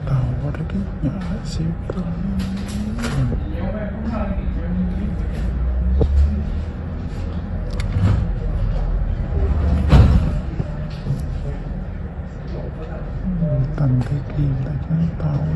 Tàu qua đây cái nhỏ xíu thôi. Tầm cái kim tại cái tàu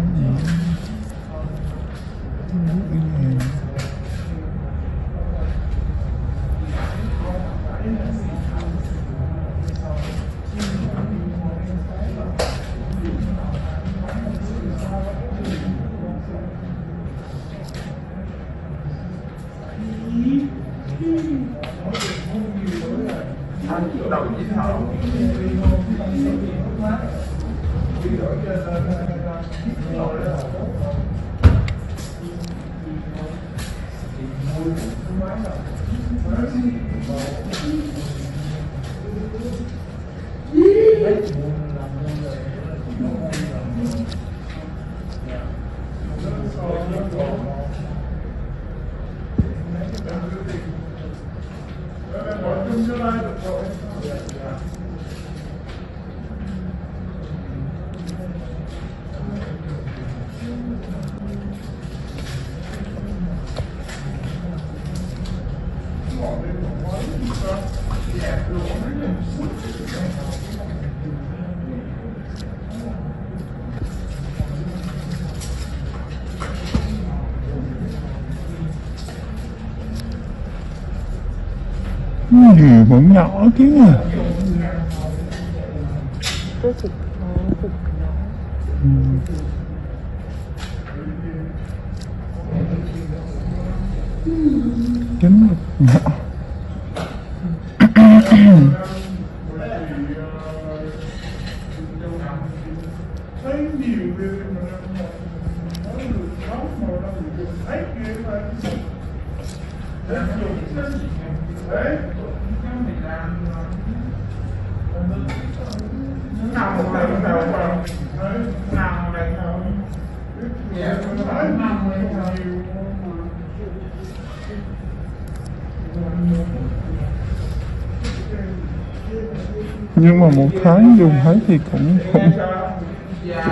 gì vẫn nhỏ kia à. Cái thịt nó Trứng nhỏ. Nhưng mà một tháng dùng hết thì cũng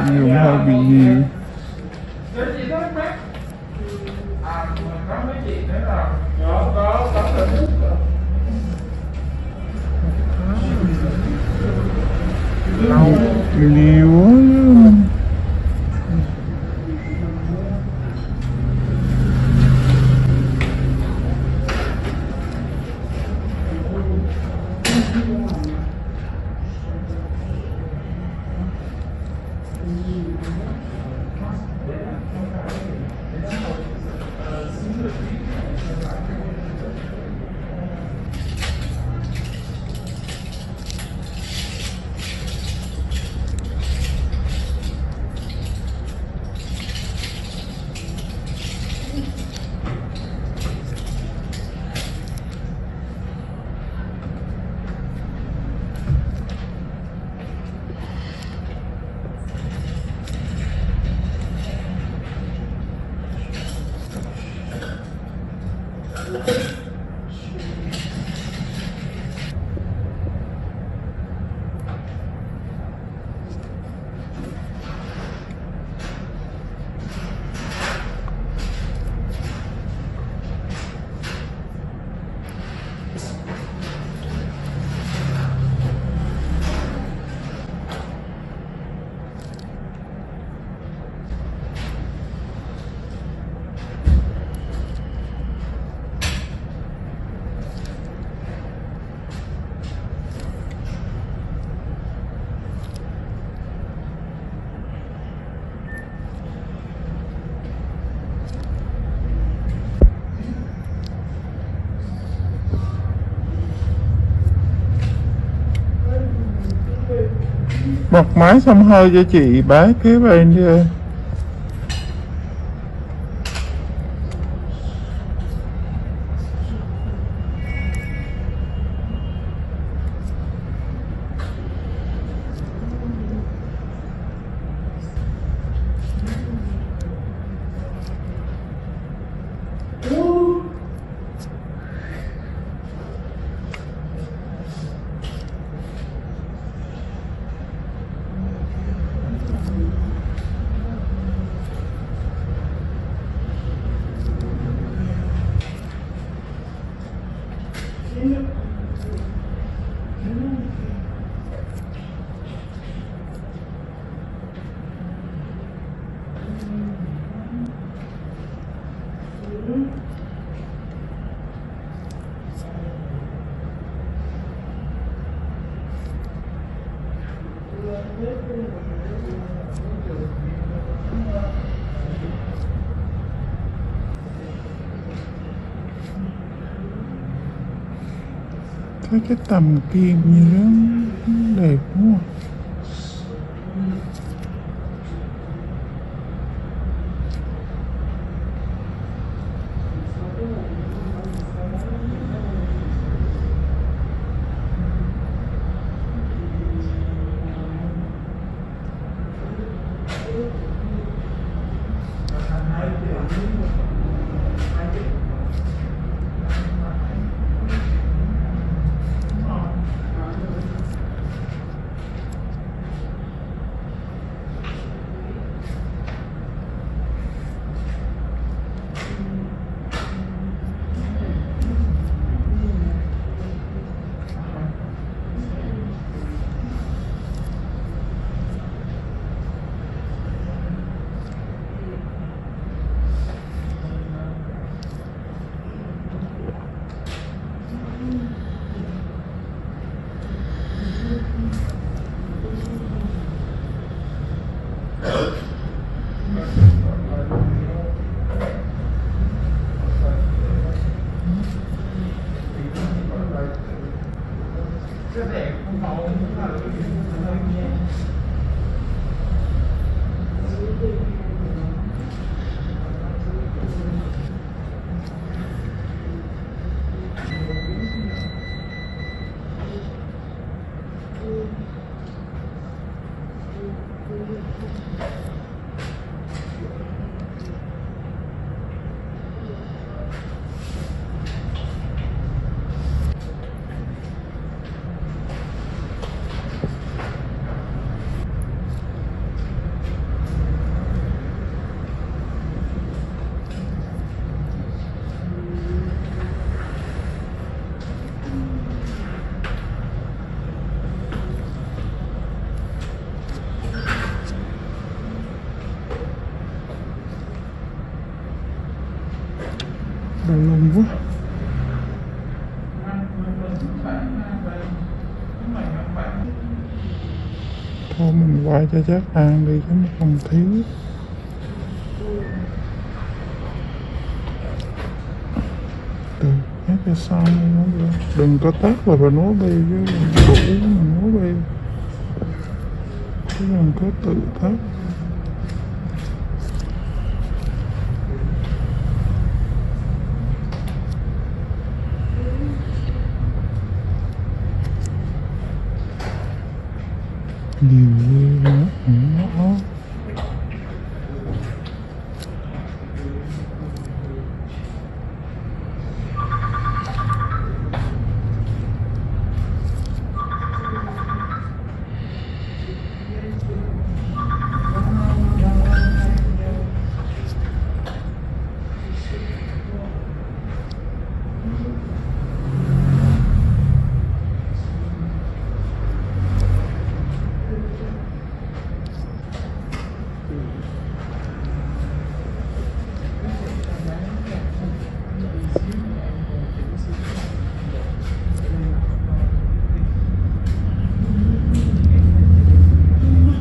dùng hơi bị nhiều. Nhiều quá. Bật máy xông hơi cho chị bái kế bên đi ơi. Thấy cái tầm kim như đó đẹp quá. Đau lưng quá. Thôi mình qua cho chắc ăn đi chứ không thiếu. Từ nhắc cho xong đi, đừng có tắt là phải nói đi chứ đủ mình nói đi chứ đừng có tự tắt. Nhiều nữa nó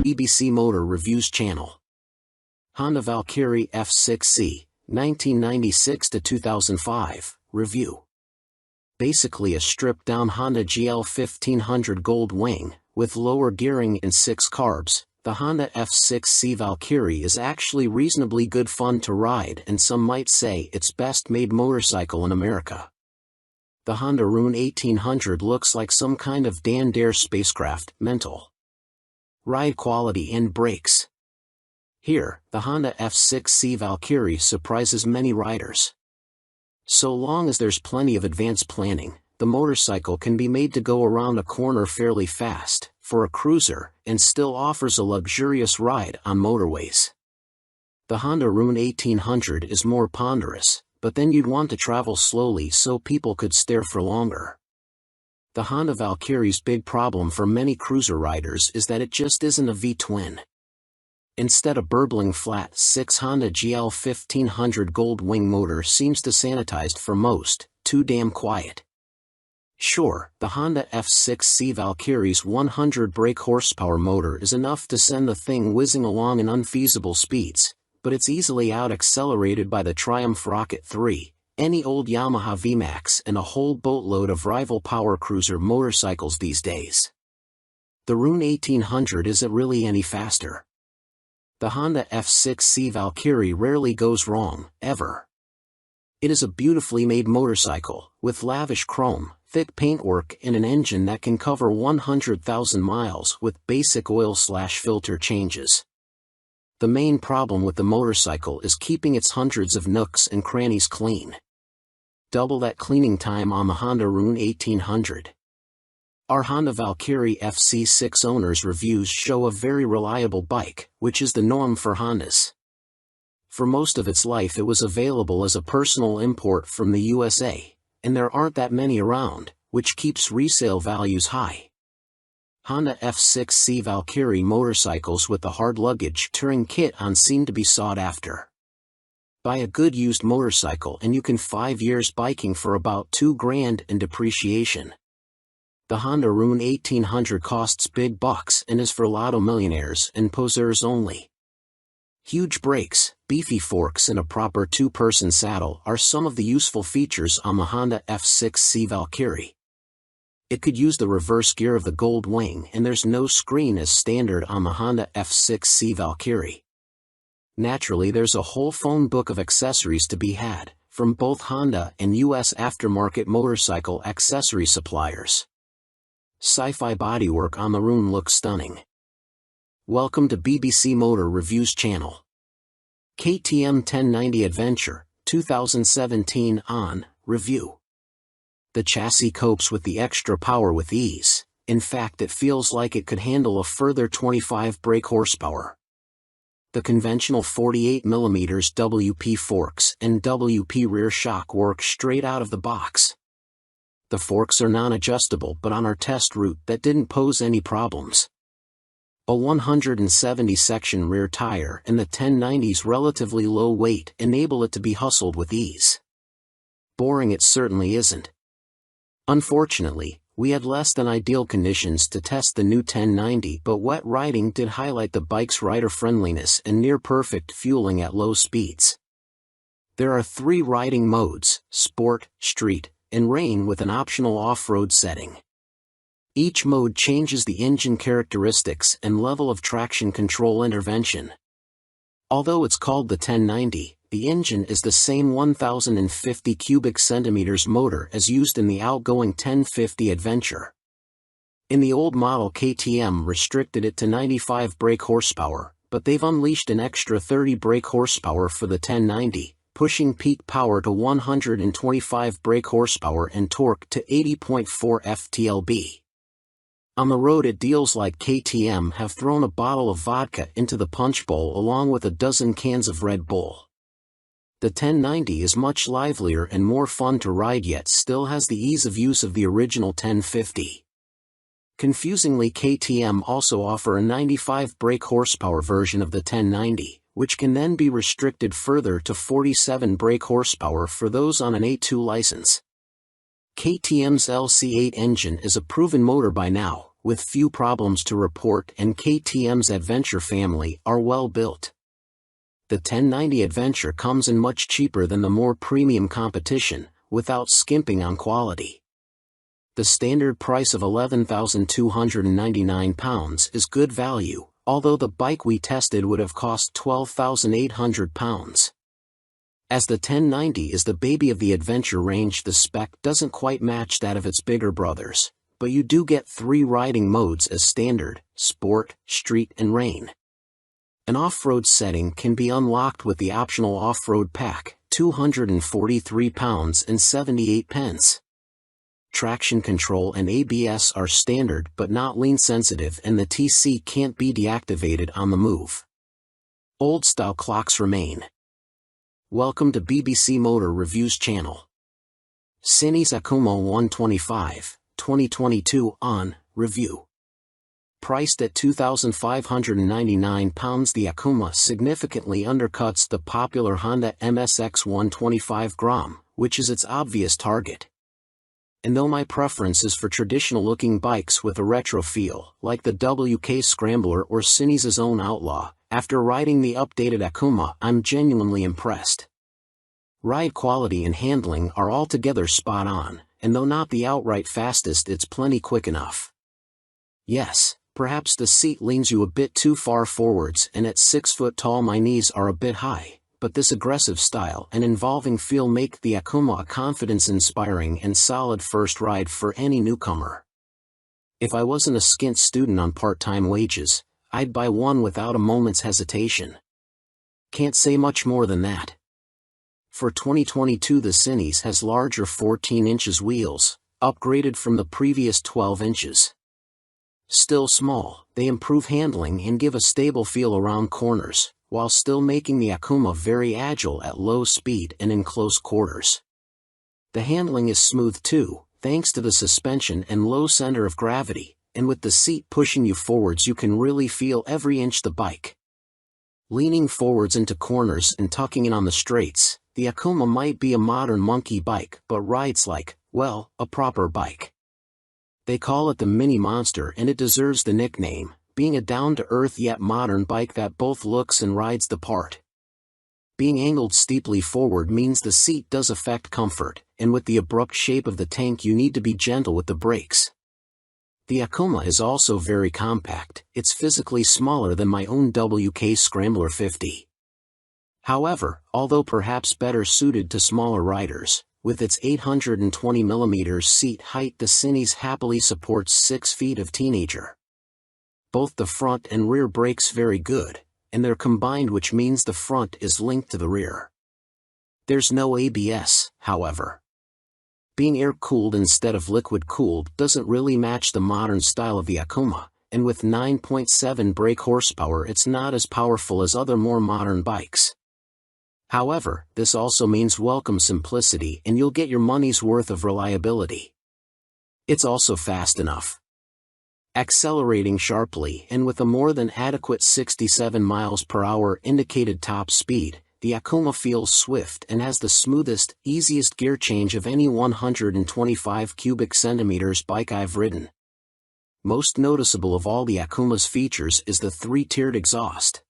EBC Motor Reviews Channel. Honda Valkyrie F6C, 1996 to 2005, review. Basically a stripped-down Honda GL 1500 Gold Wing, with lower gearing and 6 carbs, the Honda F6C Valkyrie is actually reasonably good fun to ride, and some might say it's best made motorcycle in America. The Honda Rune 1800 looks like some kind of Dan Dare spacecraft. Mental. Ride quality and brakes. Here, the Honda F6C Valkyrie surprises many riders. So long as there's plenty of advanced planning, the motorcycle can be made to go around a corner fairly fast, for a cruiser, and still offers a luxurious ride on motorways. The Honda Rune 1800 is more ponderous, but then you'd want to travel slowly so people could stare for longer. The Honda Valkyrie's big problem for many cruiser riders is that it just isn't a V-twin. Instead, a burbling flat 6 Honda GL 1500 Gold Wing motor seems to sanitized for most, too damn quiet. Sure, the Honda F6C Valkyrie's 100 brake horsepower motor is enough to send the thing whizzing along in unfeasible speeds, but it's easily out-accelerated by the Triumph Rocket 3, any old Yamaha VMAX, and a whole boatload of rival power cruiser motorcycles these days. The Rune 1800 isn't really any faster. The Honda F6C Valkyrie rarely goes wrong, ever. It is a beautifully made motorcycle, with lavish chrome, thick paintwork, and an engine that can cover 100,000 miles with basic oil/filter changes. The main problem with the motorcycle is keeping its hundreds of nooks and crannies clean. Double that cleaning time on the Honda Rune 1800. Our Honda Valkyrie FC6 owners' reviews show a very reliable bike, which is the norm for Hondas. For most of its life it was available as a personal import from the USA, and there aren't that many around, which keeps resale values high. Honda F6C Valkyrie motorcycles with the hard luggage touring kit on seem to be sought after. Buy a good used motorcycle and you can 5 years biking for about $2,000 in depreciation. The Honda Rune 1800 costs big bucks and is for lotto millionaires and poseurs only. Huge brakes, beefy forks, and a proper 2-person saddle are some of the useful features on the Honda F6C Valkyrie. It could use the reverse gear of the Gold Wing, and there's no screen as standard on the Honda F6C Valkyrie. Naturally, there's a whole phone book of accessories to be had, from both Honda and US aftermarket motorcycle accessory suppliers. Sci-fi bodywork on the Rune looks stunning. Welcome to BBC Motor Reviews channel. KTM 1090 Adventure, 2017 on review. The chassis copes with the extra power with ease. In fact, it feels like it could handle a further 25 brake horsepower. The conventional 48mm WP forks and WP rear shock work straight out of the box. The forks are non-adjustable, but on our test route that didn't pose any problems. A 170 section rear tire and the 1090's relatively low weight enable it to be hustled with ease. Boring it certainly isn't. Unfortunately, we had less than ideal conditions to test the new 1090, but wet riding did highlight the bike's rider friendliness and near perfect fueling at low speeds. There are 3 riding modes: Sport, Street, and Rain, with an optional off-road setting. Each mode changes the engine characteristics and level of traction control intervention. Although it's called the 1090, the engine is the same 1050 cubic centimeters motor as used in the outgoing 1050 Adventure. In the old model, KTM restricted it to 95 brake horsepower, but they've unleashed an extra 30 brake horsepower for the 1090, pushing peak power to 125 brake horsepower and torque to 80.4 ft-lb. On the road, it deals like KTM have thrown a bottle of vodka into the punch bowl along with a dozen cans of Red Bull. The 1090 is much livelier and more fun to ride, yet still has the ease of use of the original 1050. Confusingly, KTM also offer a 95 brake horsepower version of the 1090, which can then be restricted further to 47 brake horsepower for those on an A2 license. KTM's LC8 engine is a proven motor by now, with few problems to report, and KTM's Adventure family are well built. The 1090 Adventure comes in much cheaper than the more premium competition, without skimping on quality. The standard price of £11,299 is good value, although the bike we tested would have cost £12,800. As the 1090 is the baby of the adventure range, the spec doesn't quite match that of its bigger brothers, but you do get 3 riding modes as standard, sport, street and rain. An off-road setting can be unlocked with the optional off-road pack, £243.78. Traction control and ABS are standard but not lean sensitive, and the TC can't be deactivated on the move. Old-style clocks remain. Welcome to BBC Motor Reviews channel. Cinis Akuma 125, 2022 on review. Priced at £2,599, the Akuma significantly undercuts the popular Honda MSX 125 Grom, which is its obvious target. And though my preference is for traditional-looking bikes with a retro feel, like the WK Scrambler or Cinis' own Outlaw, after riding the updated Akuma, I'm genuinely impressed. Ride quality and handling are altogether spot on, and though not the outright fastest, it's plenty quick enough. Yes, perhaps the seat leans you a bit too far forwards, and at 6 foot tall my knees are a bit high, but this aggressive style and involving feel make the Akuma a confidence-inspiring and solid first ride for any newcomer. If I wasn't a skint student on part-time wages, I'd buy one without a moment's hesitation. Can't say much more than that. For 2022, the Cinis has larger 14 inches wheels, upgraded from the previous 12 inches. Still small, they improve handling and give a stable feel around corners, while still making the Akuma very agile at low speed and in close quarters. The handling is smooth too, thanks to the suspension and low center of gravity, and with the seat pushing you forwards you can really feel every inch the bike. Leaning forwards into corners and tucking in on the straights, the Akuma might be a modern monkey bike but rides like, well, a proper bike. They call it the Mini Monster, and it deserves the nickname, being a down-to-earth yet modern bike that both looks and rides the part. Being angled steeply forward means the seat does affect comfort, and with the abrupt shape of the tank you need to be gentle with the brakes. The Akuma is also very compact, it's physically smaller than my own WK Scrambler 50. However, although perhaps better suited to smaller riders, with its 820mm seat height the Cinis happily supports 6 feet of teenager. Both the front and rear brakes very good, and they're combined, which means the front is linked to the rear. There's no ABS, however. Being air-cooled instead of liquid-cooled doesn't really match the modern style of the Akuma, and with 9.7 brake horsepower it's not as powerful as other more modern bikes. However, this also means welcome simplicity, and you'll get your money's worth of reliability. It's also fast enough. Accelerating sharply and with a more than adequate 67 miles per hour indicated top speed, the Akuma feels swift and has the smoothest, easiest gear change of any 125 cubic centimeters bike I've ridden. Most noticeable of all the Akuma's features is the 3-tiered exhaust.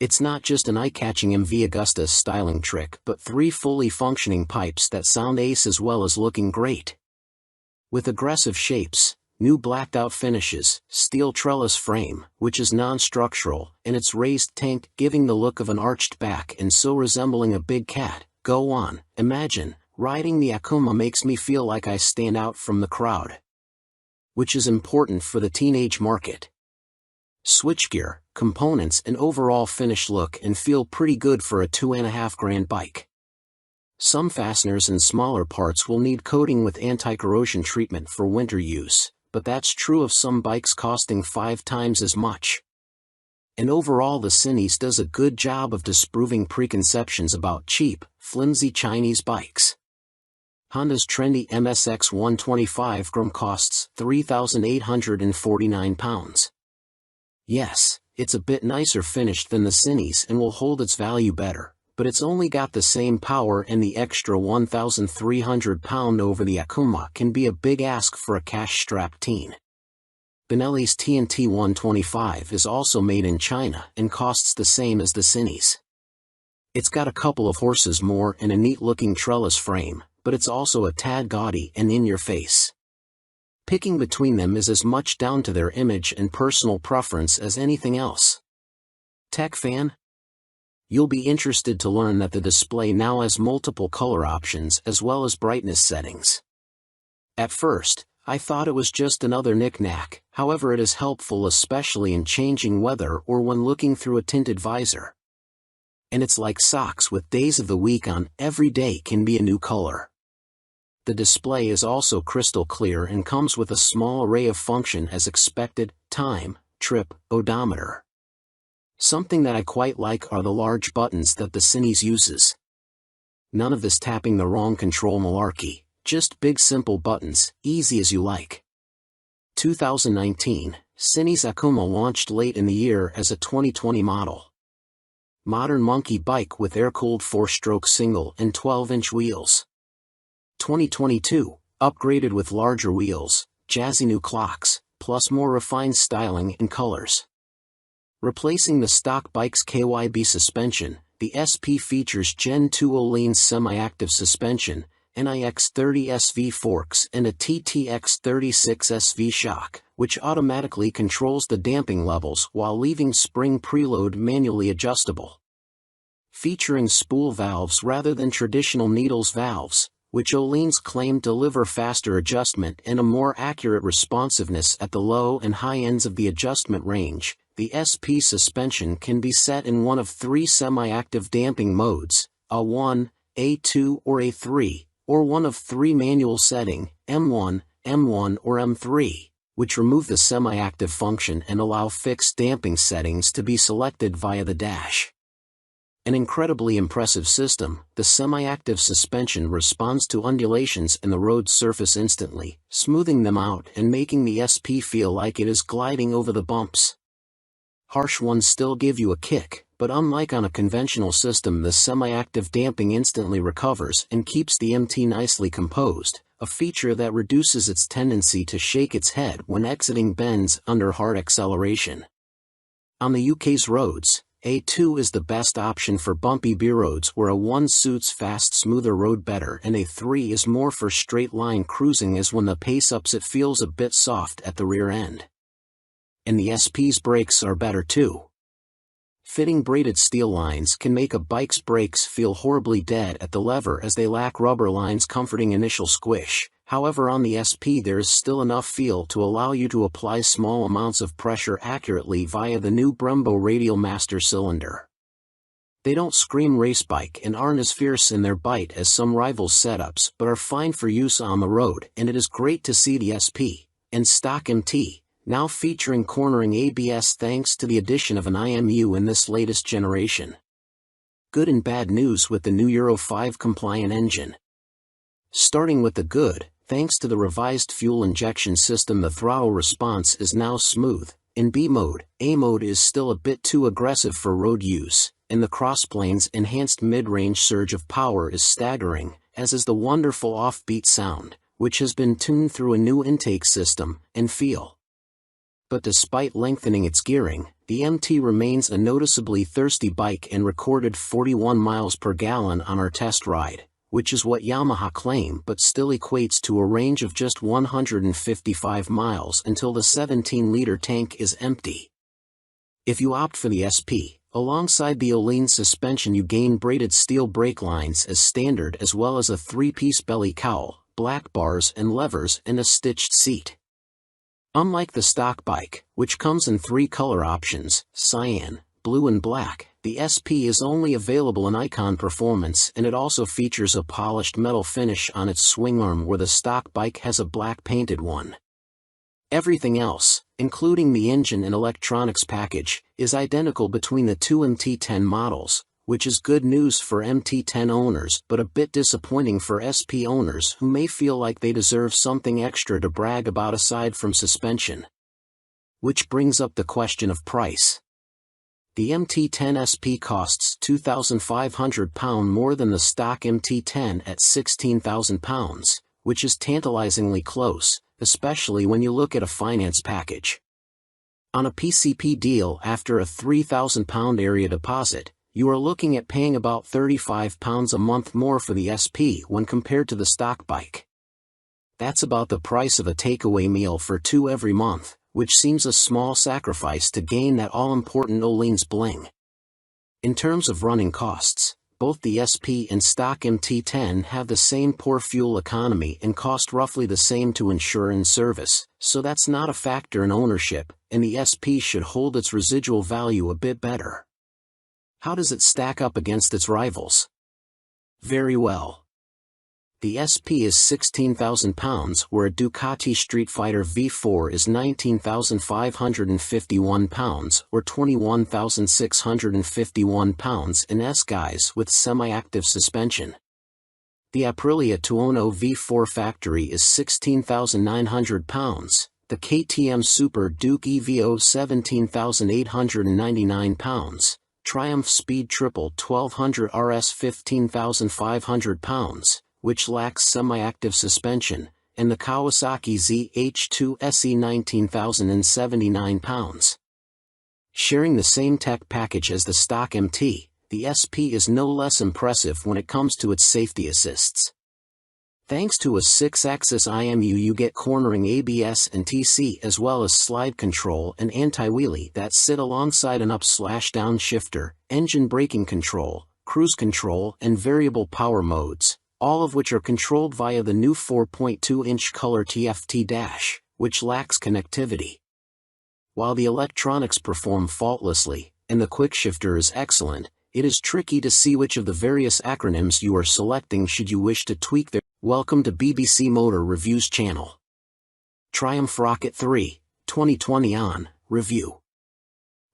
It's not just an eye-catching MV Agusta styling trick but 3 fully functioning pipes that sound ace as well as looking great. With aggressive shapes, new blacked-out finishes, steel trellis frame, which is non-structural, and its raised tank giving the look of an arched back and so resembling a big cat, go on, imagine, riding the Akuma makes me feel like I stand out from the crowd. Which is important for the teenage market. Switchgear, components and overall finish look and feel pretty good for a $2,500 bike. Some fasteners and smaller parts will need coating with anti-corrosion treatment for winter use, but that's true of some bikes costing 5 times as much. And overall the Cinis does a good job of disproving preconceptions about cheap, flimsy Chinese bikes. Honda's trendy MSX 125 Grom costs £3,849. Yes, it's a bit nicer finished than the Cinis and will hold its value better, but it's only got the same power, and the extra £1,300 over the Akuma can be a big ask for a cash-strapped teen. Benelli's TNT 125 is also made in China and costs the same as the Cinis. It's got a couple of horses more and a neat-looking trellis frame, but it's also a tad gaudy and in your face. Picking between them is as much down to their image and personal preference as anything else. Tech fan? You'll be interested to learn that the display now has multiple color options as well as brightness settings. At first, I thought it was just another knick-knack, however it is helpful especially in changing weather or when looking through a tinted visor. And it's like socks with days of the week on, every day can be a new color. The display is also crystal clear and comes with a small array of function as expected: time, trip, odometer. Something that I quite like are the large buttons that the Cines uses. None of this tapping the wrong control malarkey, just big simple buttons, easy as you like. 2019, Cines Akuma launched late in the year as a 2020 model. Modern monkey bike with air-cooled 4-stroke single and 12-inch wheels. 2022, upgraded with larger wheels, jazzy new clocks, plus more refined styling and colors. Replacing the stock bike's KYB suspension, the SP features Gen 2 Öhlins semi-active suspension, NIX 30 SV forks and a TTX 36 SV shock, which automatically controls the damping levels while leaving spring preload manually adjustable. Featuring spool valves rather than traditional needles valves, which Öhlins claim deliver faster adjustment and a more accurate responsiveness at the low and high ends of the adjustment range. The SP suspension can be set in one of 3 semi-active damping modes, A1, A2 or A3, or one of 3 manual setting, M1, M1 or M3, which remove the semi-active function and allow fixed damping settings to be selected via the dash. An incredibly impressive system, the semi-active suspension responds to undulations in the road surface instantly, smoothing them out and making the SP feel like it is gliding over the bumps. Harsh ones still give you a kick, but unlike on a conventional system, the semi-active damping instantly recovers and keeps the MT nicely composed, a feature that reduces its tendency to shake its head when exiting bends under hard acceleration. On the UK's roads, A2 is the best option for bumpy B roads where A1 suits fast, smoother road better, and A3 is more for straight-line cruising, as when the pace ups it feels a bit soft at the rear end. And the SP's brakes are better too. Fitting braided steel lines can make a bike's brakes feel horribly dead at the lever as they lack rubber lines comforting initial squish. However, on the SP there is still enough feel to allow you to apply small amounts of pressure accurately via the new Brembo Radial Master cylinder. They don't scream race bike and aren't as fierce in their bite as some rivals' setups, but are fine for use on the road, and it is great to see the SP and stock MT now featuring cornering ABS thanks to the addition of an IMU in this latest generation. Good and bad news with the new Euro 5 compliant engine. Starting with the good, thanks to the revised fuel injection system, the throttle response is now smooth. In B mode, A mode is still a bit too aggressive for road use, and the crossplane's enhanced mid-range surge of power is staggering, as is the wonderful offbeat sound, which has been tuned through a new intake system and feel. But despite lengthening its gearing, the MT remains a noticeably thirsty bike and recorded 41 miles per gallon on our test ride, which is what Yamaha claim, but still equates to a range of just 155 miles until the 17-liter tank is empty. If you opt for the SP, alongside the Öhlins suspension you gain braided steel brake lines as standard, as well as a 3-piece belly cowl, black bars and levers, and a stitched seat. Unlike the stock bike, which comes in 3 color options, cyan, blue and black, the SP is only available in Icon Performance, and it also features a polished metal finish on its swing arm where the stock bike has a black painted one. Everything else, including the engine and electronics package, is identical between the 2 MT10 models, which is good news for MT10 owners but a bit disappointing for SP owners who may feel like they deserve something extra to brag about aside from suspension. Which brings up the question of price. The MT10 SP costs £2,500 more than the stock MT10 at £16,000, which is tantalizingly close, especially when you look at a finance package. On a PCP deal after a £3,000 area deposit, you are looking at paying about £35 a month more for the SP when compared to the stock bike. That's about the price of a takeaway meal for two every month, which seems a small sacrifice to gain that all-important Öhlins bling. In terms of running costs, both the SP and stock MT10 have the same poor fuel economy and cost roughly the same to insure and service, so that's not a factor in ownership, and the SP should hold its residual value a bit better. How does it stack up against its rivals? Very well. The SP is £16,000, where a Ducati Street Fighter V4 is £19,551 or £21,651 in S-Guise with semi-active suspension. The Aprilia Tuono V4 factory is £16,900, the KTM Super Duke EVO £17,899, Triumph Speed Triple 1200 RS £15,500, which lacks semi-active suspension, and the Kawasaki ZH2 SE £19,079. Sharing the same tech package as the stock MT, the SP is no less impressive when it comes to its safety assists. Thanks to a 6-axis IMU, you get cornering ABS and TC as well as slide control and anti-wheelie that sit alongside an up/down shifter, engine braking control, cruise control and variable power modes, all of which are controlled via the new 4.2-inch color TFT dash, which lacks connectivity. While the electronics perform faultlessly, and the quickshifter is excellent, it is tricky to see which of the various acronyms you are selecting should you wish to tweak their. Welcome to BBC Motor Reviews channel. Triumph Rocket 3, 2020 on review.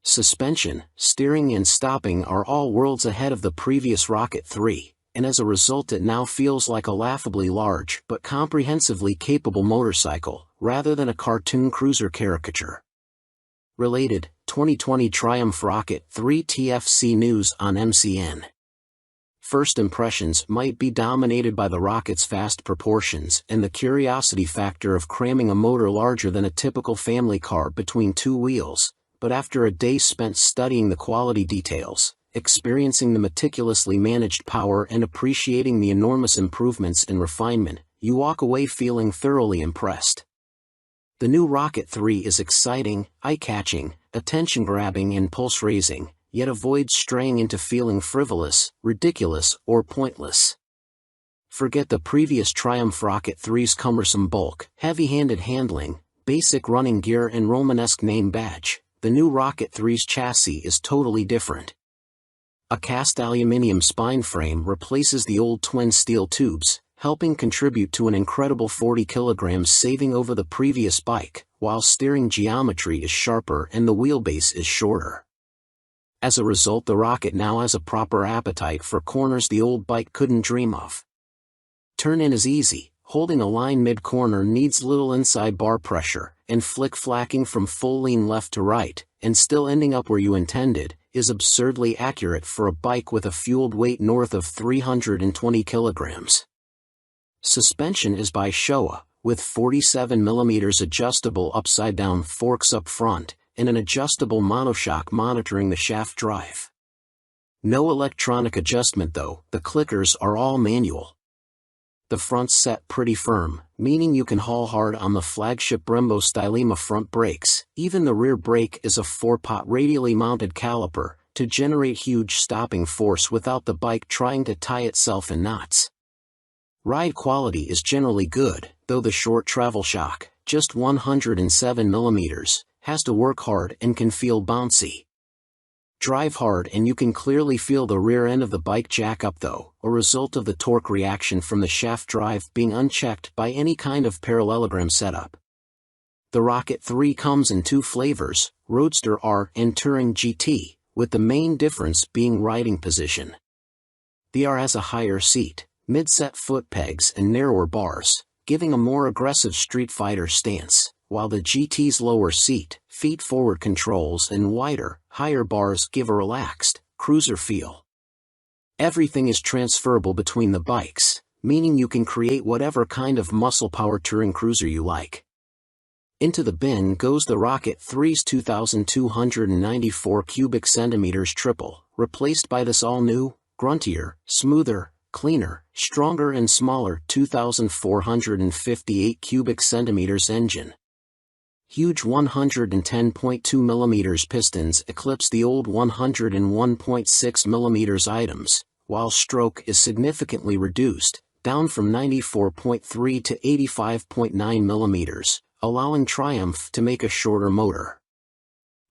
Suspension, steering and stopping are all worlds ahead of the previous Rocket 3, and as a result it now feels like a laughably large but comprehensively capable motorcycle, rather than a cartoon cruiser caricature. Related, 2020 Triumph Rocket 3 TFC news on MCN. First impressions might be dominated by the rocket's vast proportions and the curiosity factor of cramming a motor larger than a typical family car between two wheels, but after a day spent studying the quality details, experiencing the meticulously managed power and appreciating the enormous improvements in refinement, you walk away feeling thoroughly impressed. The new Rocket 3 is exciting, eye-catching, attention-grabbing and pulse-raising, yet avoids straying into feeling frivolous, ridiculous, or pointless. Forget the previous Triumph Rocket 3's cumbersome bulk, heavy-handed handling, basic running gear and Romanesque name badge. The new Rocket 3's chassis is totally different. A cast aluminium spine frame replaces the old twin steel tubes, helping contribute to an incredible 40 kilograms saving over the previous bike, while steering geometry is sharper and the wheelbase is shorter. As a result, the Rocket now has a proper appetite for corners the old bike couldn't dream of. Turn-in is easy, holding a line mid-corner needs little inside bar pressure, and flick-flacking from full lean left to right, and still ending up where you intended, is absurdly accurate for a bike with a fueled weight north of 320 kilograms. Suspension is by Showa, with 47mm adjustable upside-down forks up front, and an adjustable monoshock monitoring the shaft drive. No electronic adjustment though, the clickers are all manual. The front's set pretty firm, meaning you can haul hard on the flagship Brembo Stylema front brakes. Even the rear brake is a 4-pot radially mounted caliper, to generate huge stopping force without the bike trying to tie itself in knots. Ride quality is generally good, though the short travel shock, just 107mm, has to work hard and can feel bouncy. Drive hard and you can clearly feel the rear end of the bike jack up though, a result of the torque reaction from the shaft drive being unchecked by any kind of parallelogram setup. The Rocket 3 comes in two flavors, Roadster R and Touring GT, with the main difference being riding position. The R has a higher seat, mid-set foot pegs and narrower bars, giving a more aggressive Street Fighter stance, while the GT's lower seat, feet-forward controls and wider, higher bars give a relaxed, cruiser feel. Everything is transferable between the bikes, meaning you can create whatever kind of muscle-power touring cruiser you like. Into the bin goes the Rocket 3's 2,294 cubic centimeters triple, replaced by this all-new, gruntier, smoother, cleaner, stronger and smaller 2,458 cubic centimeters engine. Huge 110.2 mm pistons eclipse the old 101.6 mm items, while stroke is significantly reduced, down from 94.3 to 85.9 mm, allowing Triumph to make a shorter motor.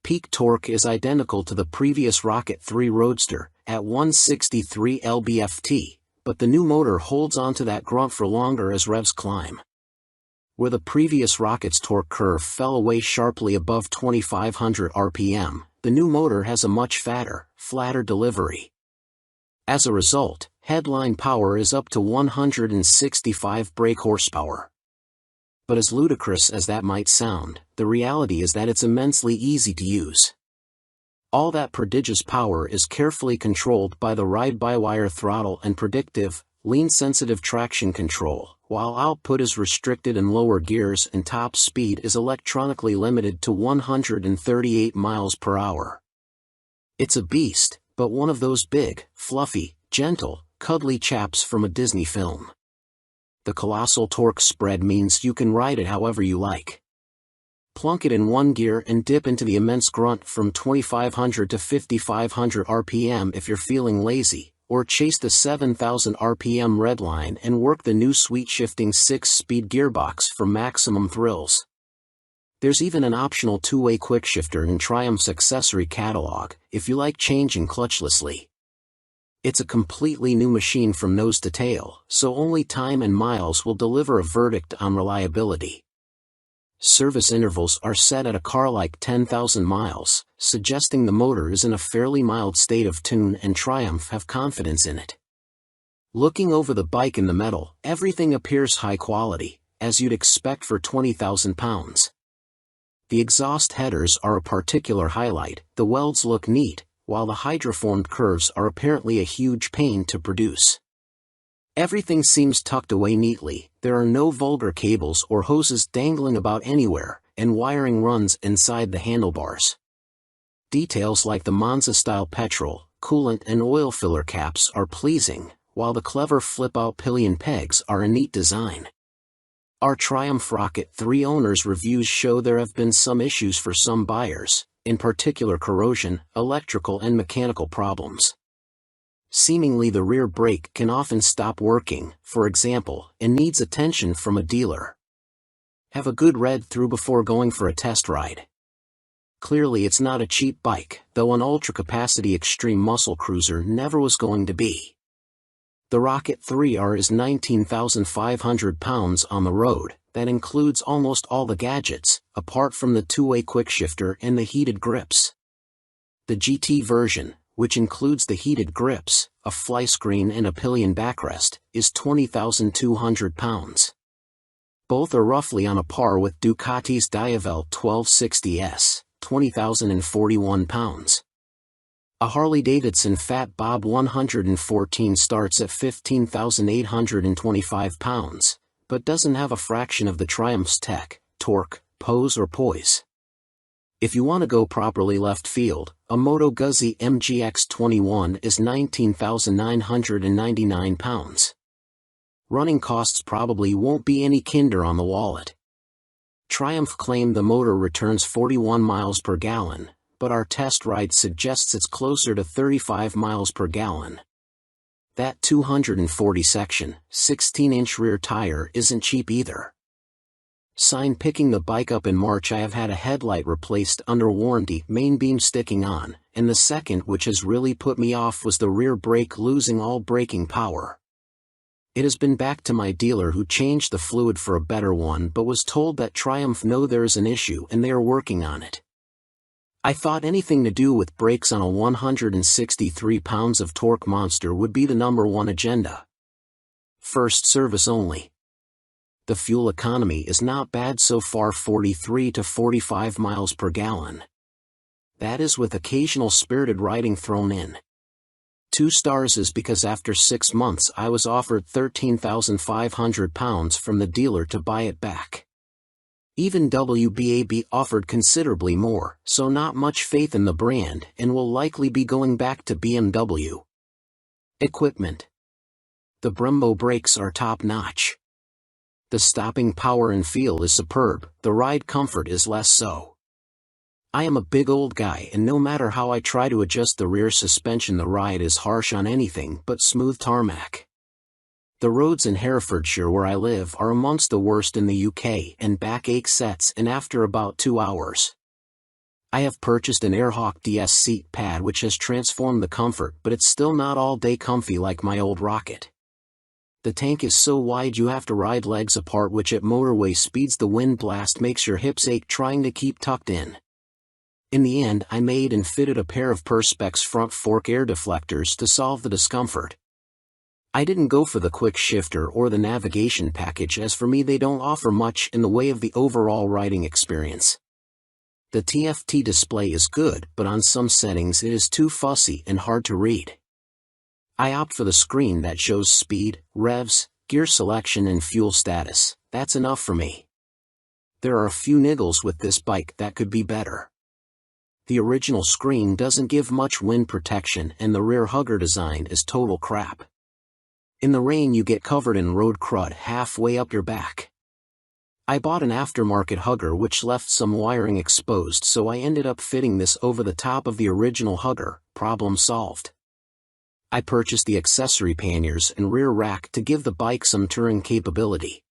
Peak torque is identical to the previous Rocket 3 Roadster, at 163 lb-ft, but the new motor holds onto that grunt for longer as revs climb. Where the previous Rocket's torque curve fell away sharply above 2,500 rpm, the new motor has a much fatter, flatter delivery. As a result, headline power is up to 165 brake horsepower. But as ludicrous as that might sound, the reality is that it's immensely easy to use. All that prodigious power is carefully controlled by the ride-by-wire throttle and predictive, lean-sensitive traction control, while output is restricted in lower gears and top speed is electronically limited to 138 miles per hour. It's a beast, but one of those big, fluffy, gentle, cuddly chaps from a Disney film. The colossal torque spread means you can ride it however you like. Plunk it in one gear and dip into the immense grunt from 2,500 to 5,500 rpm if you're feeling lazy, or chase the 7,000 rpm redline and work the new sweet-shifting 6-speed gearbox for maximum thrills. There's even an optional two-way quickshifter in Triumph's accessory catalog, if you like changing clutchlessly. It's a completely new machine from nose to tail, so only time and miles will deliver a verdict on reliability. Service intervals are set at a car like 10,000 miles, suggesting the motor is in a fairly mild state of tune and Triumph have confidence in it. Looking over the bike in the metal, everything appears high quality, as you'd expect for 20,000 pounds. The exhaust headers are a particular highlight, the welds look neat, while the hydroformed curves are apparently a huge pain to produce. Everything seems tucked away neatly, there are no vulgar cables or hoses dangling about anywhere, and wiring runs inside the handlebars. Details like the Monza-style petrol, coolant and oil filler caps are pleasing, while the clever flip-out pillion pegs are a neat design. Our Triumph Rocket 3 owners' reviews show there have been some issues for some buyers, in particular corrosion, electrical and mechanical problems. Seemingly the rear brake can often stop working, for example, and needs attention from a dealer. Have a good read through before going for a test ride. Clearly it's not a cheap bike, though an ultra-capacity extreme muscle cruiser never was going to be. The Rocket 3R is 19,500 pounds on the road, that includes almost all the gadgets, apart from the two-way quickshifter and the heated grips. The GT version, which includes the heated grips, a fly screen and a pillion backrest, is 20,200 pounds. Both are roughly on a par with Ducati's Diavel 1260S, 20,041 pounds. A Harley-Davidson Fat Bob 114 starts at 15,825 pounds, but doesn't have a fraction of the Triumph's tech, torque, pose or poise. If you want to go properly left field, a Moto Guzzi MGX21 is 19,999 pounds. Running costs probably won't be any kinder on the wallet. Triumph claimed the motor returns 41 miles per gallon, but our test ride suggests it's closer to 35 miles per gallon. That 240 section, 16-inch rear tire isn't cheap either. Picking the bike up in March, I have had a headlight replaced under warranty, main beam sticking on, and the second which has really put me off was the rear brake losing all braking power. It has been back to my dealer who changed the fluid for a better one but was told that Triumph know there is an issue and they are working on it. I thought anything to do with brakes on a 163 pounds of torque monster would be the #1 agenda. First service only. The fuel economy is not bad so far, 43 to 45 miles per gallon. That is with occasional spirited riding thrown in. 2 stars is because after 6 months I was offered 13,500 pounds from the dealer to buy it back. Even WBAB offered considerably more, so not much faith in the brand and will likely be going back to BMW. Equipment. The Brembo brakes are top-notch. The stopping power and feel is superb, the ride comfort is less so. I am a big old guy and no matter how I try to adjust the rear suspension the ride is harsh on anything but smooth tarmac. The roads in Herefordshire where I live are amongst the worst in the UK and backache sets in after about 2 hours. I have purchased an Airhawk DS seat pad which has transformed the comfort but it's still not all day comfy like my old Rocket. The tank is so wide you have to ride legs apart which at motorway speeds the wind blast makes your hips ache trying to keep tucked in. In the end I made and fitted a pair of Perspex front fork air deflectors to solve the discomfort. I didn't go for the quick shifter or the navigation package as for me they don't offer much in the way of the overall riding experience. The TFT display is good but on some settings it is too fussy and hard to read. I opt for the screen that shows speed, revs, gear selection and fuel status. That's enough for me. There are a few niggles with this bike that could be better. The original screen doesn't give much wind protection and the rear hugger design is total crap. In the rain you get covered in road crud halfway up your back. I bought an aftermarket hugger which left some wiring exposed so I ended up fitting this over the top of the original hugger, problem solved. I purchased the accessory panniers and rear rack to give the bike some touring capability.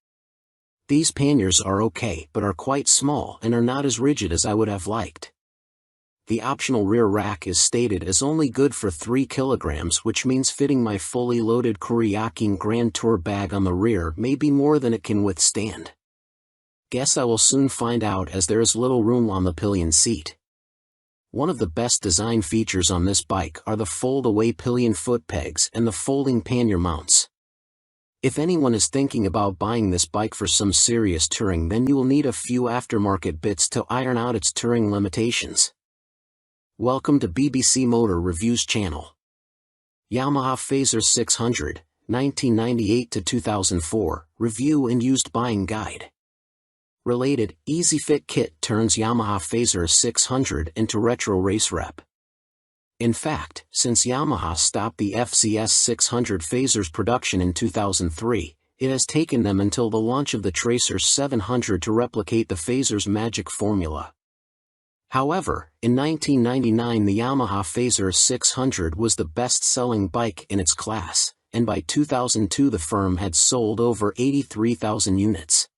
These panniers are okay but are quite small and are not as rigid as I would have liked. The optional rear rack is stated as only good for 3 kilograms which means fitting my fully loaded Kuryakyn Grand Tour bag on the rear may be more than it can withstand. Guess I will soon find out as there is little room on the pillion seat. One of the best design features on this bike are the fold-away pillion foot pegs and the folding pannier mounts. If anyone is thinking about buying this bike for some serious touring then you will need a few aftermarket bits to iron out its touring limitations. Welcome to BBC Motor Reviews channel. Yamaha Fazer 600, 1998 to 2004, Review and Used Buying Guide. Related, Easy Fit Kit turns Yamaha Fazer 600 into retro race rep. In fact, since Yamaha stopped the FZS 600 Fazer's production in 2003, it has taken them until the launch of the Tracer 700 to replicate the Fazer's magic formula. However, in 1999 the Yamaha Fazer 600 was the best-selling bike in its class, and by 2002 the firm had sold over 83,000 units.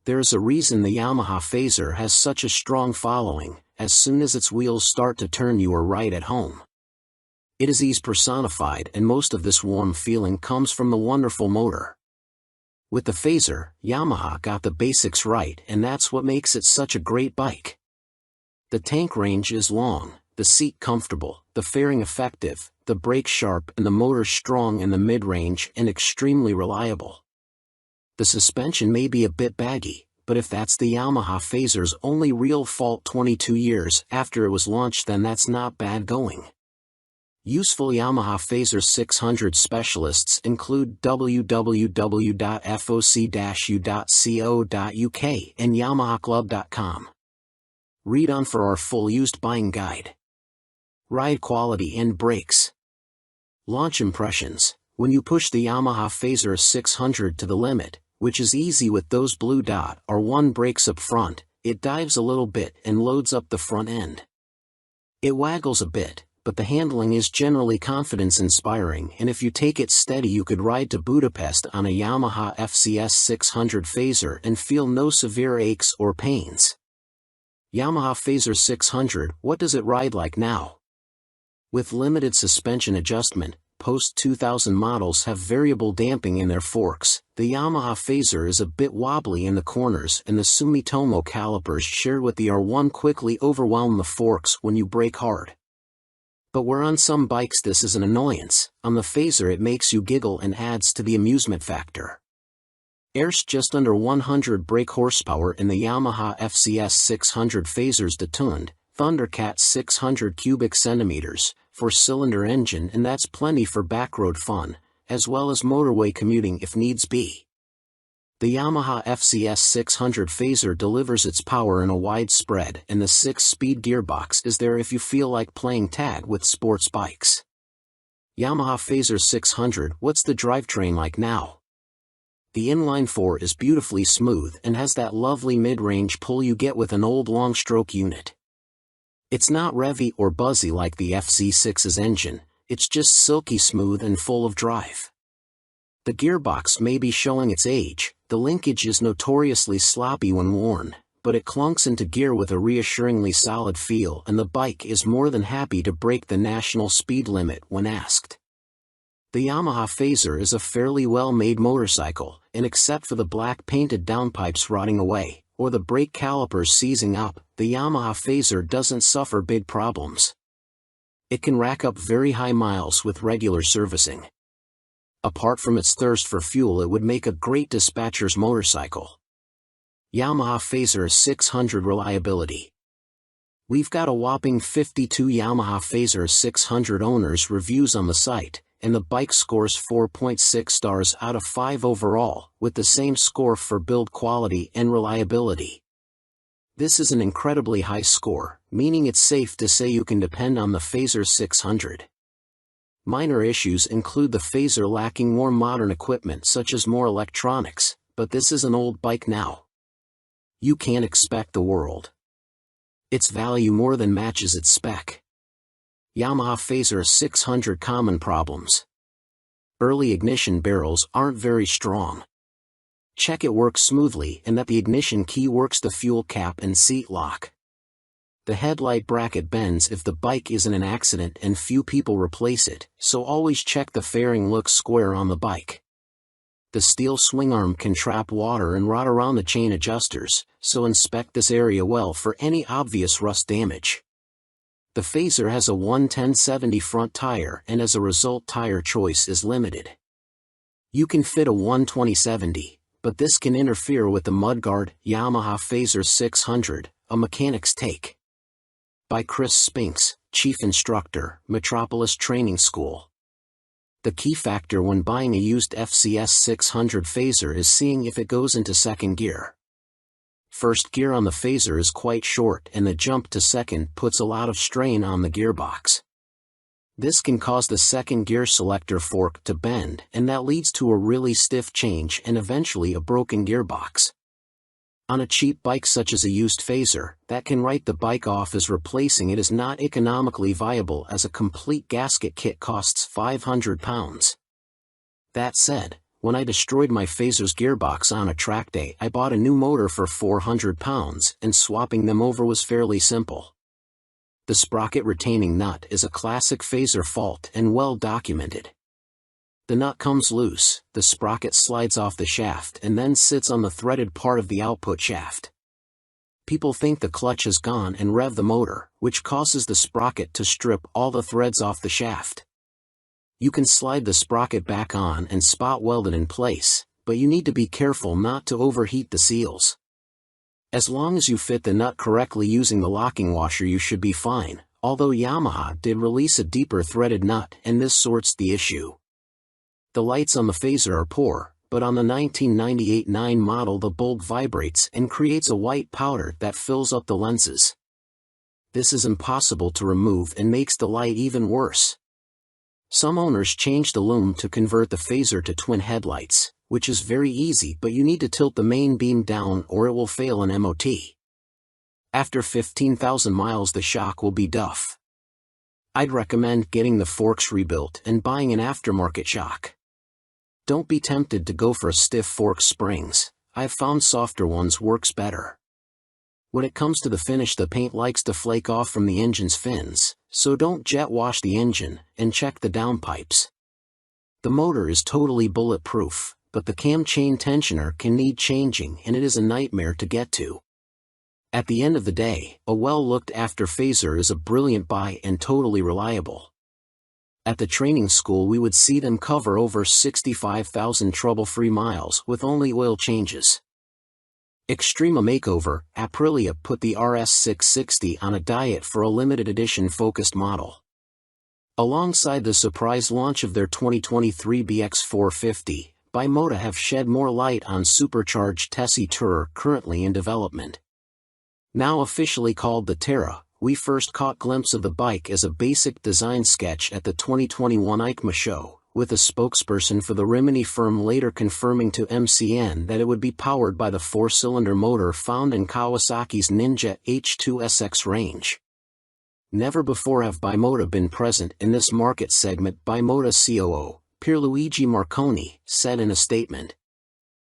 There is a reason the Yamaha Fazer has such a strong following. As soon as its wheels start to turn you are right at home. It is ease personified and most of this warm feeling comes from the wonderful motor. With the Fazer, Yamaha got the basics right and that's what makes it such a great bike. The tank range is long, the seat comfortable, the fairing effective, the brake sharp and the motor strong in the mid-range and extremely reliable. The suspension may be a bit baggy, but if that's the Yamaha Fazer's only real fault 22 years after it was launched then that's not bad going. Useful Yamaha Fazer 600 specialists include www.foc-u.co.uk and yamahaclub.com. Read on for our full used buying guide. Ride quality and brakes. Launch impressions. When you push the Yamaha Fazer 600 to the limit, which is easy with those blue dot or 1 brakes up front, it dives a little bit and loads up the front end. It waggles a bit, but the handling is generally confidence-inspiring and if you take it steady you could ride to Budapest on a Yamaha FZS 600 Fazer and feel no severe aches or pains. Yamaha Fazer 600, what does it ride like now? With limited suspension adjustment, post-2000 models have variable damping in their forks. The Yamaha Fazer is a bit wobbly in the corners and the Sumitomo calipers shared with the R1 quickly overwhelm the forks when you brake hard. But where on some bikes this is an annoyance, on the Fazer it makes you giggle and adds to the amusement factor. There's just under 100 brake horsepower in the Yamaha FZS 600 Fazer's detuned, Thundercat 600 cubic centimeters, 4-cylinder engine and that's plenty for backroad fun, as well as motorway commuting if needs be. The Yamaha FZS 600 Fazer delivers its power in a wide spread and the 6-speed gearbox is there if you feel like playing tag with sports bikes. Yamaha Phaser 600. What's the drivetrain like now? The inline-4 is beautifully smooth and has that lovely mid-range pull you get with an old long-stroke unit. It's not revvy or buzzy like the FC6's engine, it's just silky smooth and full of drive. The gearbox may be showing its age, the linkage is notoriously sloppy when worn, but it clunks into gear with a reassuringly solid feel, and the bike is more than happy to break the national speed limit when asked. The Yamaha Phaser is a fairly well-made motorcycle, and except for the black painted downpipes rotting away, or the brake calipers seizing up, the Yamaha Phaser doesn't suffer big problems. It can rack up very high miles with regular servicing. Apart from its thirst for fuel, it would make a great dispatcher's motorcycle. Yamaha Phaser 600 reliability. We've got a whopping 52 Yamaha Phaser 600 owners reviews on the site, and the bike scores 4.6 stars out of 5 overall, with the same score for build quality and reliability. This is an incredibly high score, meaning it's safe to say you can depend on the Phaser 600. Minor issues include the Phaser lacking more modern equipment such as more electronics, but this is an old bike now. You can't expect the world. Its value more than matches its spec. Yamaha Phaser 600 common problems. Early ignition barrels aren't very strong. Check it works smoothly and that the ignition key works the fuel cap and seat lock. The headlight bracket bends if the bike is in an accident and few people replace it, so always check the fairing looks square on the bike. The steel swing arm can trap water and rot around the chain adjusters, so inspect this area well for any obvious rust damage. The Phaser has a 110/70 front tire, and as a result tire choice is limited. You can fit a 120/70, but this can interfere with the mudguard. Yamaha Phaser 600, a mechanic's take. By Chris Spinks, Chief Instructor, Metropolis Training School. The key factor when buying a used FCS 600 Phaser is seeing if it goes into second gear. First gear on the Phaser is quite short, and the jump to second puts a lot of strain on the gearbox. This can cause the second gear selector fork to bend, and that leads to a really stiff change and eventually a broken gearbox. On a cheap bike such as a used Phaser, that can write the bike off as replacing it is not economically viable, as a complete gasket kit costs £500. That said, when I destroyed my Phaser's gearbox on a track day, I bought a new motor for £400, and swapping them over was fairly simple. The sprocket retaining nut is a classic Phaser fault and well documented. The nut comes loose, the sprocket slides off the shaft and then sits on the threaded part of the output shaft. People think the clutch is gone and rev the motor, which causes the sprocket to strip all the threads off the shaft. You can slide the sprocket back on and spot weld it in place, but you need to be careful not to overheat the seals. As long as you fit the nut correctly using the locking washer, you should be fine, although Yamaha did release a deeper threaded nut and this sorts the issue. The lights on the Phaser are poor, but on the 1998 9 model the bulb vibrates and creates a white powder that fills up the lenses. This is impossible to remove and makes the light even worse. Some owners change the lume to convert the Phaser to twin headlights, which is very easy, but you need to tilt the main beam down or it will fail an MOT. After 15,000 miles the shock will be duff. I'd recommend getting the forks rebuilt and buying an aftermarket shock. Don't be tempted to go for a stiff fork springs. I've found softer ones works better. When it comes to the finish, the paint likes to flake off from the engine's fins, so don't jet wash the engine, and check the downpipes. The motor is totally bulletproof, but the cam chain tensioner can need changing and it is a nightmare to get to. At the end of the day, a well-looked-after Phaser is a brilliant buy and totally reliable. At the training school we would see them cover over 65,000 trouble-free miles with only oil changes. Extrema Makeover, Aprilia put the RS660 on a diet for a limited edition focused model. Alongside the surprise launch of their 2023 BX450, Bimota have shed more light on supercharged Tessie Tourer currently in development. Now officially called the Terra, we first caught glimpse of the bike as a basic design sketch at the 2021 EICMA show, with a spokesperson for the Rimini firm later confirming to MCN that it would be powered by the 4-cylinder motor found in Kawasaki's Ninja H2SX range. Never before have Bimota been present in this market segment, Bimota COO, Pierluigi Marconi, said in a statement.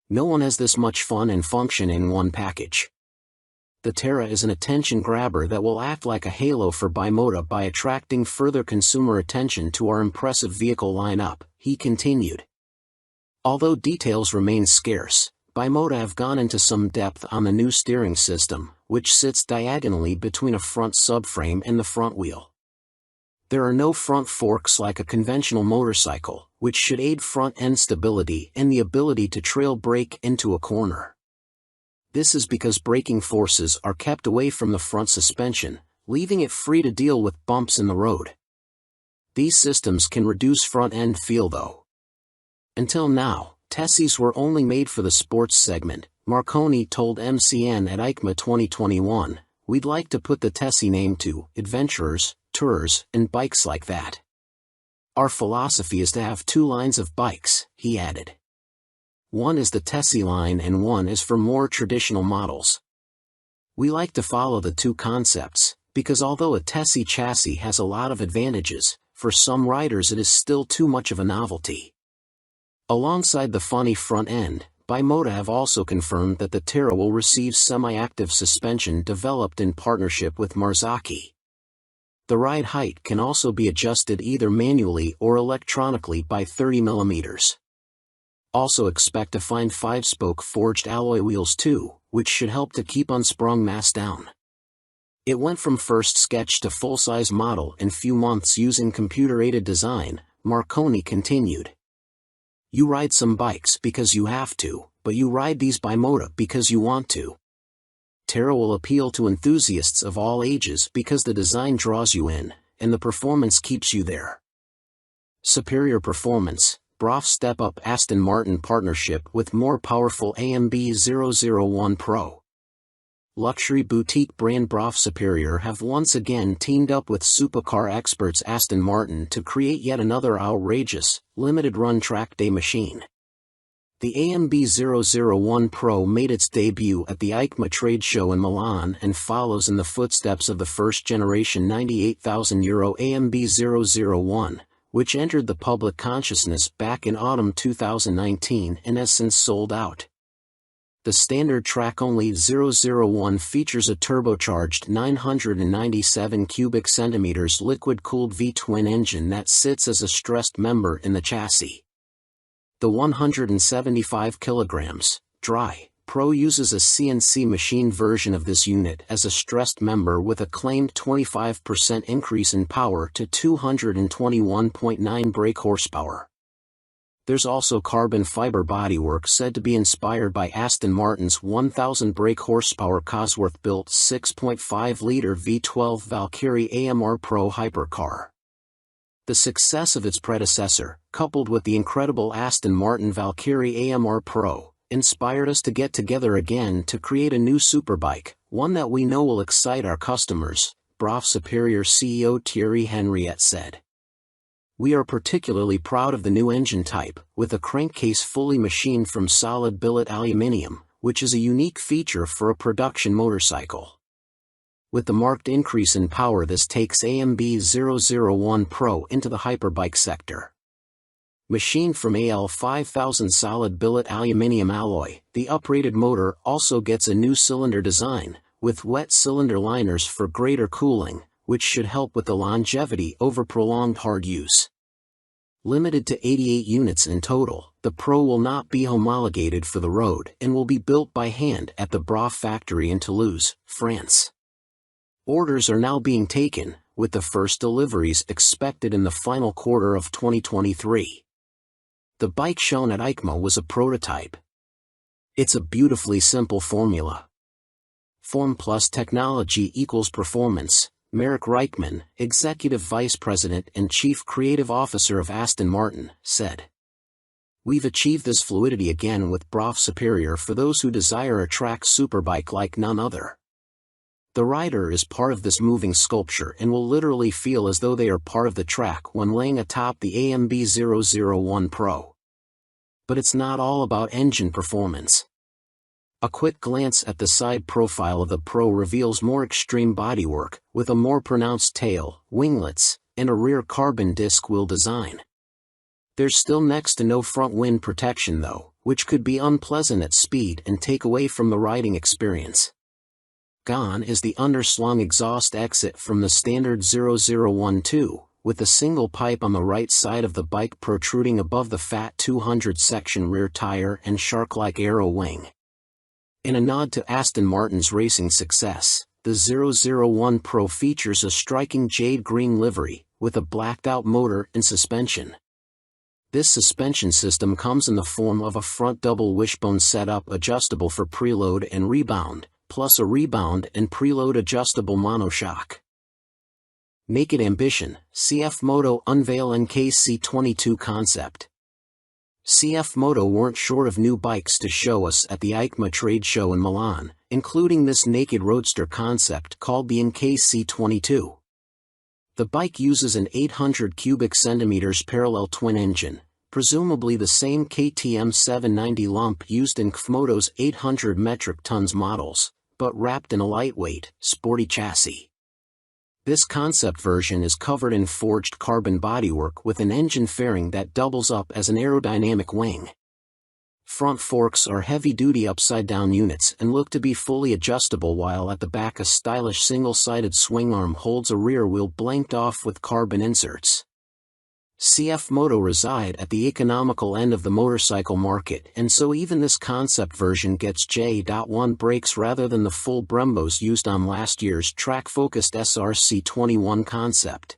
No one has this much fun and function in one package. The Terra is an attention grabber that will act like a halo for Bimota by attracting further consumer attention to our impressive vehicle lineup, he continued. Although details remain scarce, Bimota have gone into some depth on the new steering system, which sits diagonally between a front subframe and the front wheel. There are no front forks like a conventional motorcycle, which should aid front-end stability and the ability to trail brake into a corner. This is because braking forces are kept away from the front suspension, leaving it free to deal with bumps in the road. These systems can reduce front-end feel though. Until now, Tessies were only made for the sports segment, Marconi told MCN at EICMA 2021, we'd like to put the Tessie name to adventurers, tourers, and bikes like that. Our philosophy is to have 2 lines of bikes, he added. One is the Tessie line and one is for more traditional models. We like to follow the 2 concepts, because although a Tessie chassis has a lot of advantages, for some riders it is still too much of a novelty. Alongside the funny front end, Bimota have also confirmed that the Terra will receive semi-active suspension developed in partnership with Marzocchi. The ride height can also be adjusted either manually or electronically by 30 mm. Also expect to find 5-spoke forged alloy wheels too, which should help to keep unsprung mass down. It went from first sketch to full-size model in few months using computer-aided design, Marconi continued. You ride some bikes because you have to, but you ride these Bimota because you want to. Terra will appeal to enthusiasts of all ages because the design draws you in, and the performance keeps you there. Superior performance. Brough Step Up Aston Martin partnership with more powerful AMB 001 Pro. Luxury boutique brand Brough Superior have once again teamed up with supercar experts Aston Martin to create yet another outrageous, limited-run track day machine. The AMB 001 Pro made its debut at the EICMA trade show in Milan and follows in the footsteps of the first-generation €98,000 AMB 001. Which entered the public consciousness back in autumn 2019 and has since sold out. The standard track-only 001 features a turbocharged 997 cubic centimeters liquid-cooled V-twin engine that sits as a stressed member in the chassis. The 175 kilograms, dry, Pro uses a CNC machined version of this unit as a stressed member with a claimed 25% increase in power to 221.9 brake horsepower. There's also carbon fiber bodywork said to be inspired by Aston Martin's 1,000 brake horsepower Cosworth-built 6.5-liter V12 Valkyrie AMR Pro hypercar. The success of its predecessor, coupled with the incredible Aston Martin Valkyrie AMR Pro, inspired us to get together again to create a new superbike, one that we know will excite our customers, Brough Superior CEO Thierry Henriette said. We are particularly proud of the new engine type, with a crankcase fully machined from solid billet aluminium, which is a unique feature for a production motorcycle. With the marked increase in power, this takes AMB 001 Pro into the hyperbike sector. Machined from AL 5000 solid billet aluminium alloy, the uprated motor also gets a new cylinder design, with wet cylinder liners for greater cooling, which should help with the longevity over prolonged hard use. Limited to 88 units in total, the Pro will not be homologated for the road and will be built by hand at the Brough factory in Toulouse, France. Orders are now being taken, with the first deliveries expected in the final quarter of 2023. The bike shown at EICMA was a prototype. It's a beautifully simple formula. Form plus technology equals performance, Marek Reichman, Executive Vice President and Chief Creative Officer of Aston Martin, said. We've achieved this fluidity again with Brough Superior for those who desire a track superbike like none other. The rider is part of this moving sculpture and will literally feel as though they are part of the track when laying atop the AMB 001 Pro. But it's not all about engine performance. A quick glance at the side profile of the Pro reveals more extreme bodywork, with a more pronounced tail, winglets, and a rear carbon disc wheel design. There's still next to no front wind protection though, which could be unpleasant at speed and take away from the riding experience. Gone is the underslung exhaust exit from the standard 0012, with a single pipe on the right side of the bike protruding above the fat 200 section rear tire and shark-like aero wing. In a nod to Aston Martin's racing success, the 001 Pro features a striking jade green livery, with a blacked-out motor and suspension. This suspension system comes in the form of a front double wishbone setup adjustable for preload and rebound, plus a rebound and preload adjustable monoshock. Naked Ambition, CF Moto unveil NKC22 concept. CF Moto weren't short of new bikes to show us at the EICMA trade show in Milan, including this naked roadster concept called the NKC22. The bike uses an 800 cubic centimeters parallel twin engine, presumably the same KTM 790 lump used in KFMoto's 800 metric tons models, but wrapped in a lightweight, sporty chassis. This concept version is covered in forged carbon bodywork with an engine fairing that doubles up as an aerodynamic wing. Front forks are heavy-duty upside-down units and look to be fully adjustable, while at the back a stylish single-sided swing arm holds a rear wheel blanked off with carbon inserts. CF Moto reside at the economical end of the motorcycle market, and so even this concept version gets J.1 brakes rather than the full Brembos used on last year's track-focused SRC21 concept.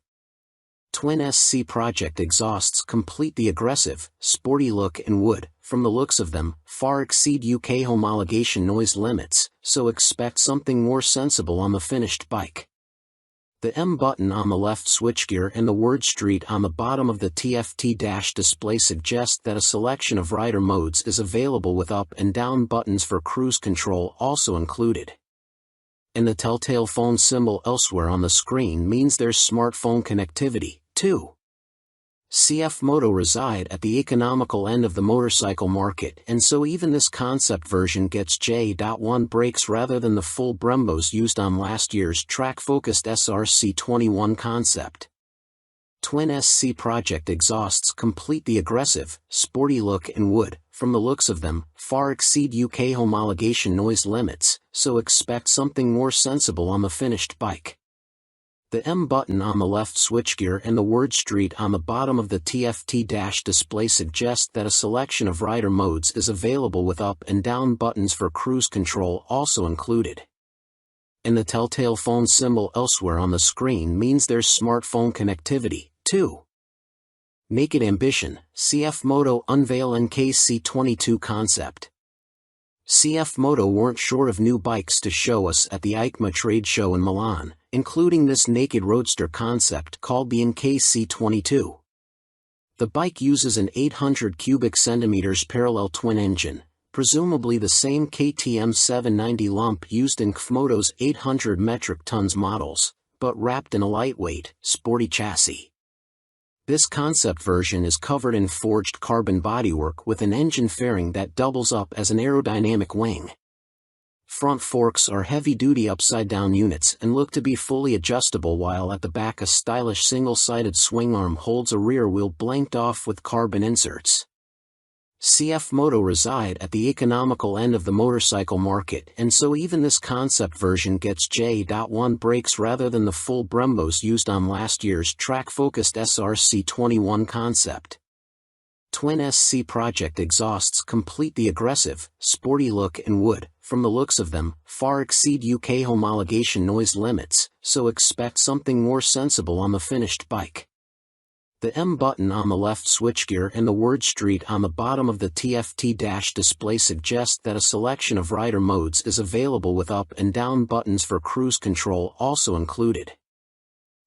Twin SC Project exhausts complete the aggressive, sporty look and would, from the looks of them, far exceed UK homologation noise limits, so expect something more sensible on the finished bike. The M button on the left switchgear and the word Street on the bottom of the TFT dash display suggest that a selection of rider modes is available, with up and down buttons for cruise control also included. And the telltale phone symbol elsewhere on the screen means there's smartphone connectivity, too. CF Moto reside at the economical end of the motorcycle market, and so even this concept version gets J.1 brakes rather than the full Brembos used on last year's track-focused SRC21 concept. Twin SC Project exhausts complete the aggressive, sporty look and would, from the looks of them, far exceed UK homologation noise limits, so expect something more sensible on the finished bike. The M button on the left switchgear and the word Street on the bottom of the TFT dash display suggest that a selection of rider modes is available, with up and down buttons for cruise control also included. And the telltale phone symbol elsewhere on the screen means there's smartphone connectivity, too. Naked Ambition, CF Moto unveil NKC22 concept. CF Moto weren't short of new bikes to show us at the EICMA trade show in Milan, including this naked roadster concept called the NKC22. The bike uses an 800 cubic centimeters parallel twin engine, presumably the same KTM 790 lump used in KFMoto's 800 metric tons models, but wrapped in a lightweight, sporty chassis. This concept version is covered in forged carbon bodywork with an engine fairing that doubles up as an aerodynamic wing. Front forks are heavy-duty upside-down units and look to be fully adjustable, while at the back a stylish single-sided swing arm holds a rear wheel blanked off with carbon inserts. CF Moto reside at the economical end of the motorcycle market, and so even this concept version gets J.1 brakes rather than the full Brembos used on last year's track-focused SRC21 concept. Twin SC Project exhausts complete the aggressive, sporty look and would, from the looks of them, far exceed UK homologation noise limits, so expect something more sensible on the finished bike. The M button on the left switchgear and the word Street on the bottom of the TFT dash display suggest that a selection of rider modes is available, with up and down buttons for cruise control also included.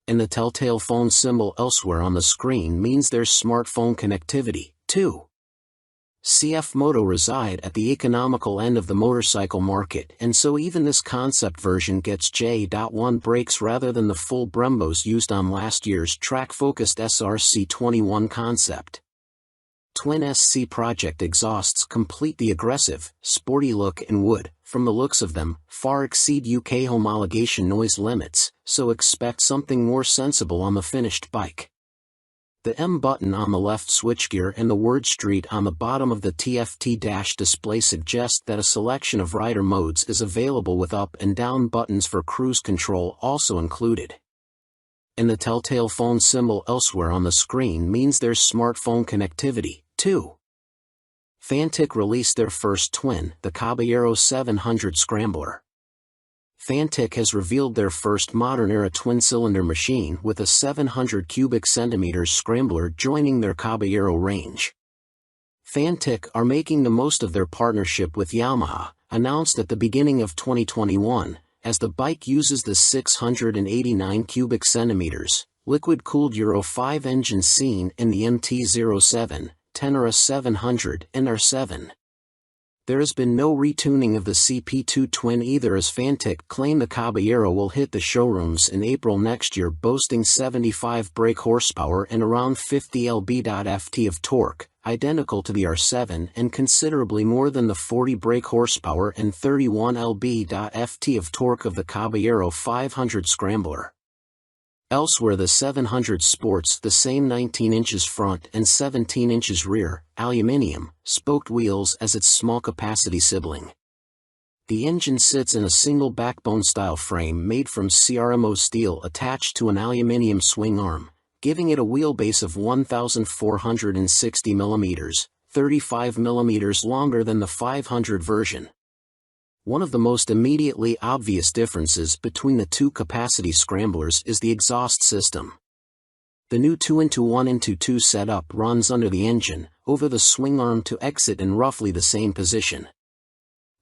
And the telltale phone symbol elsewhere on the screen means there's smartphone connectivity, too. CF Moto reside at the economical end of the motorcycle market, and so even this concept version gets J.1 brakes rather than the full Brembos used on last year's track-focused SRC21 concept. Twin SC Project exhausts complete the aggressive, sporty look and would, from the looks of them, far exceed UK homologation noise limits, so expect something more sensible on the finished bike. The M button on the left switchgear and the word Street on the bottom of the TFT dash display suggest that a selection of rider modes is available with up and down buttons for cruise control also included. And the telltale phone symbol elsewhere on the screen means there's smartphone connectivity, too. Fantic released their first twin, the Caballero 700 Scrambler. Fantic has revealed their first modern-era twin-cylinder machine with a 700 cubic centimeters scrambler joining their Caballero range. Fantic are making the most of their partnership with Yamaha, announced at the beginning of 2021, as the bike uses the 689 cubic centimeters, liquid-cooled Euro 5 engine seen in the MT-07, Tenere 700 and R7. There has been no retuning of the CP2 twin either, as Fantic claim the Caballero will hit the showrooms in April next year, boasting 75 brake horsepower and around 50 lb.ft of torque, identical to the R7 and considerably more than the 40 brake horsepower and 31 lb.ft of torque of the Caballero 500 Scrambler. Elsewhere, the 700 sports the same 19 inches front and 17 inches rear, aluminium, spoked wheels as its small-capacity sibling. The engine sits in a single backbone-style frame made from CRMO steel attached to an aluminium swing arm, giving it a wheelbase of 1,460 mm, 35 mm longer than the 500 version. One of the most immediately obvious differences between the two capacity scramblers is the exhaust system. The new 2-1-2 setup runs under the engine, over the swing arm to exit in roughly the same position.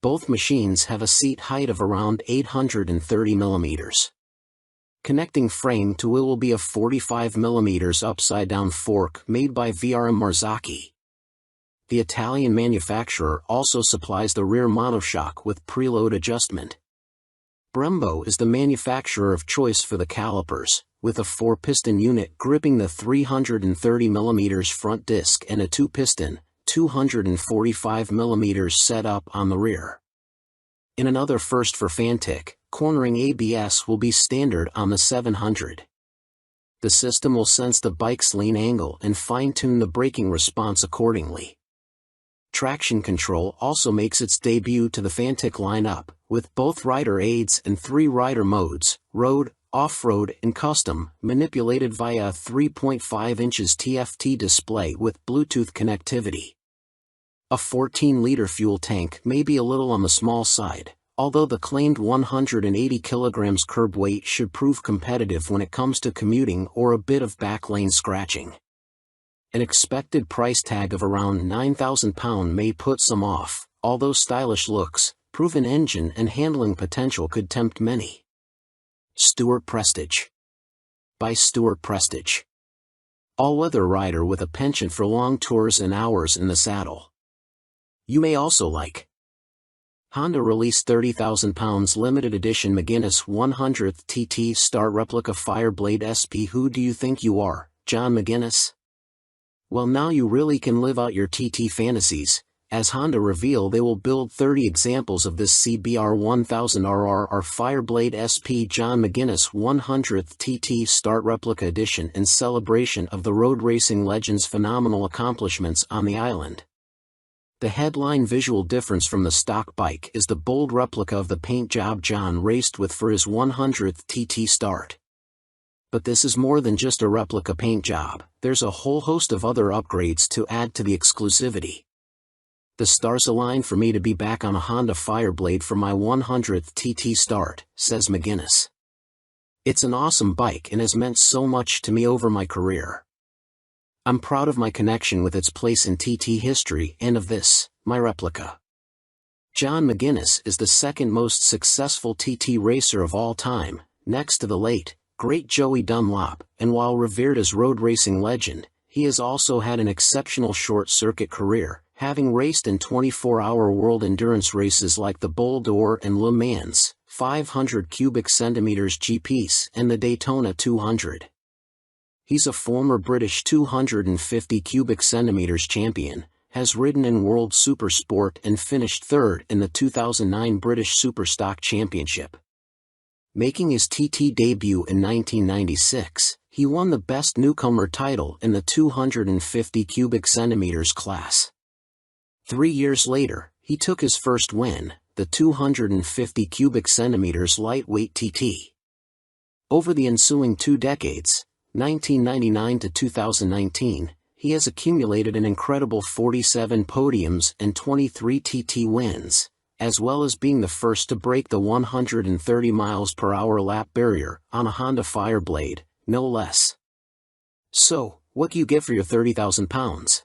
Both machines have a seat height of around 830 mm. Connecting frame to wheel will be a 45 mm upside-down fork made by VRM Marzocchi. The Italian manufacturer also supplies the rear monoshock with preload adjustment. Brembo is the manufacturer of choice for the calipers, with a 4-piston unit gripping the 330 mm front disc and a 2-piston, 245 mm setup on the rear. In another first for Fantic, cornering ABS will be standard on the 700. The system will sense the bike's lean angle and fine-tune the braking response accordingly. Traction control also makes its debut to the Fantic lineup, with both rider aids and 3 rider modes, road, off-road and custom, manipulated via a 3.5 inches TFT display with Bluetooth connectivity. A 14-liter fuel tank may be a little on the small side, although the claimed 180 kg curb weight should prove competitive when it comes to commuting or a bit of backlane scratching. An expected price tag of around £9,000 may put some off, although stylish looks, proven engine and handling potential could tempt many. Stuart Prestige. By Stuart Prestige. All-weather rider with a penchant for long tours and hours in the saddle. You may also like. Honda released £30,000 limited edition McGuinness 100th TT Star Replica Fireblade SP. Who do you think you are, John McGuinness? Well, now you really can live out your TT fantasies, as Honda reveal they will build 30 examples of this CBR 1000RR Fireblade SP John McGuinness 100th TT Start Replica Edition in celebration of the road racing legend's phenomenal accomplishments on the island. The headline visual difference from the stock bike is the bold replica of the paint job John raced with for his 100th TT Start. But this is more than just a replica paint job, there's a whole host of other upgrades to add to the exclusivity. The stars align for me to be back on a Honda Fireblade for my 100th TT Start, says McGuinness. It's an awesome bike and has meant so much to me over my career. I'm proud of my connection with its place in TT history and of this, my replica. John McGuinness is the second most successful TT racer of all time, next to the late, great Joey Dunlop, and while revered as road racing legend, he has also had an exceptional short-circuit career, having raced in 24-hour world endurance races like the Bol d'Or and Le Mans, 500 cubic centimeters GPs, and the Daytona 200. He's a former British 250 cubic centimeters champion, has ridden in World Supersport and finished third in the 2009 British Superstock Championship. Making his TT debut in 1996, he won the Best Newcomer title in the 250 cubic centimeters class. 3 years later, he took his first win, the 250 cubic centimeters lightweight TT. Over the ensuing 2 decades, 1999 to 2019, he has accumulated an incredible 47 podiums and 23 TT wins, as well as being the first to break the 130 mph lap barrier on a Honda Fireblade, no less. So, what do you get for your 30,000 pounds?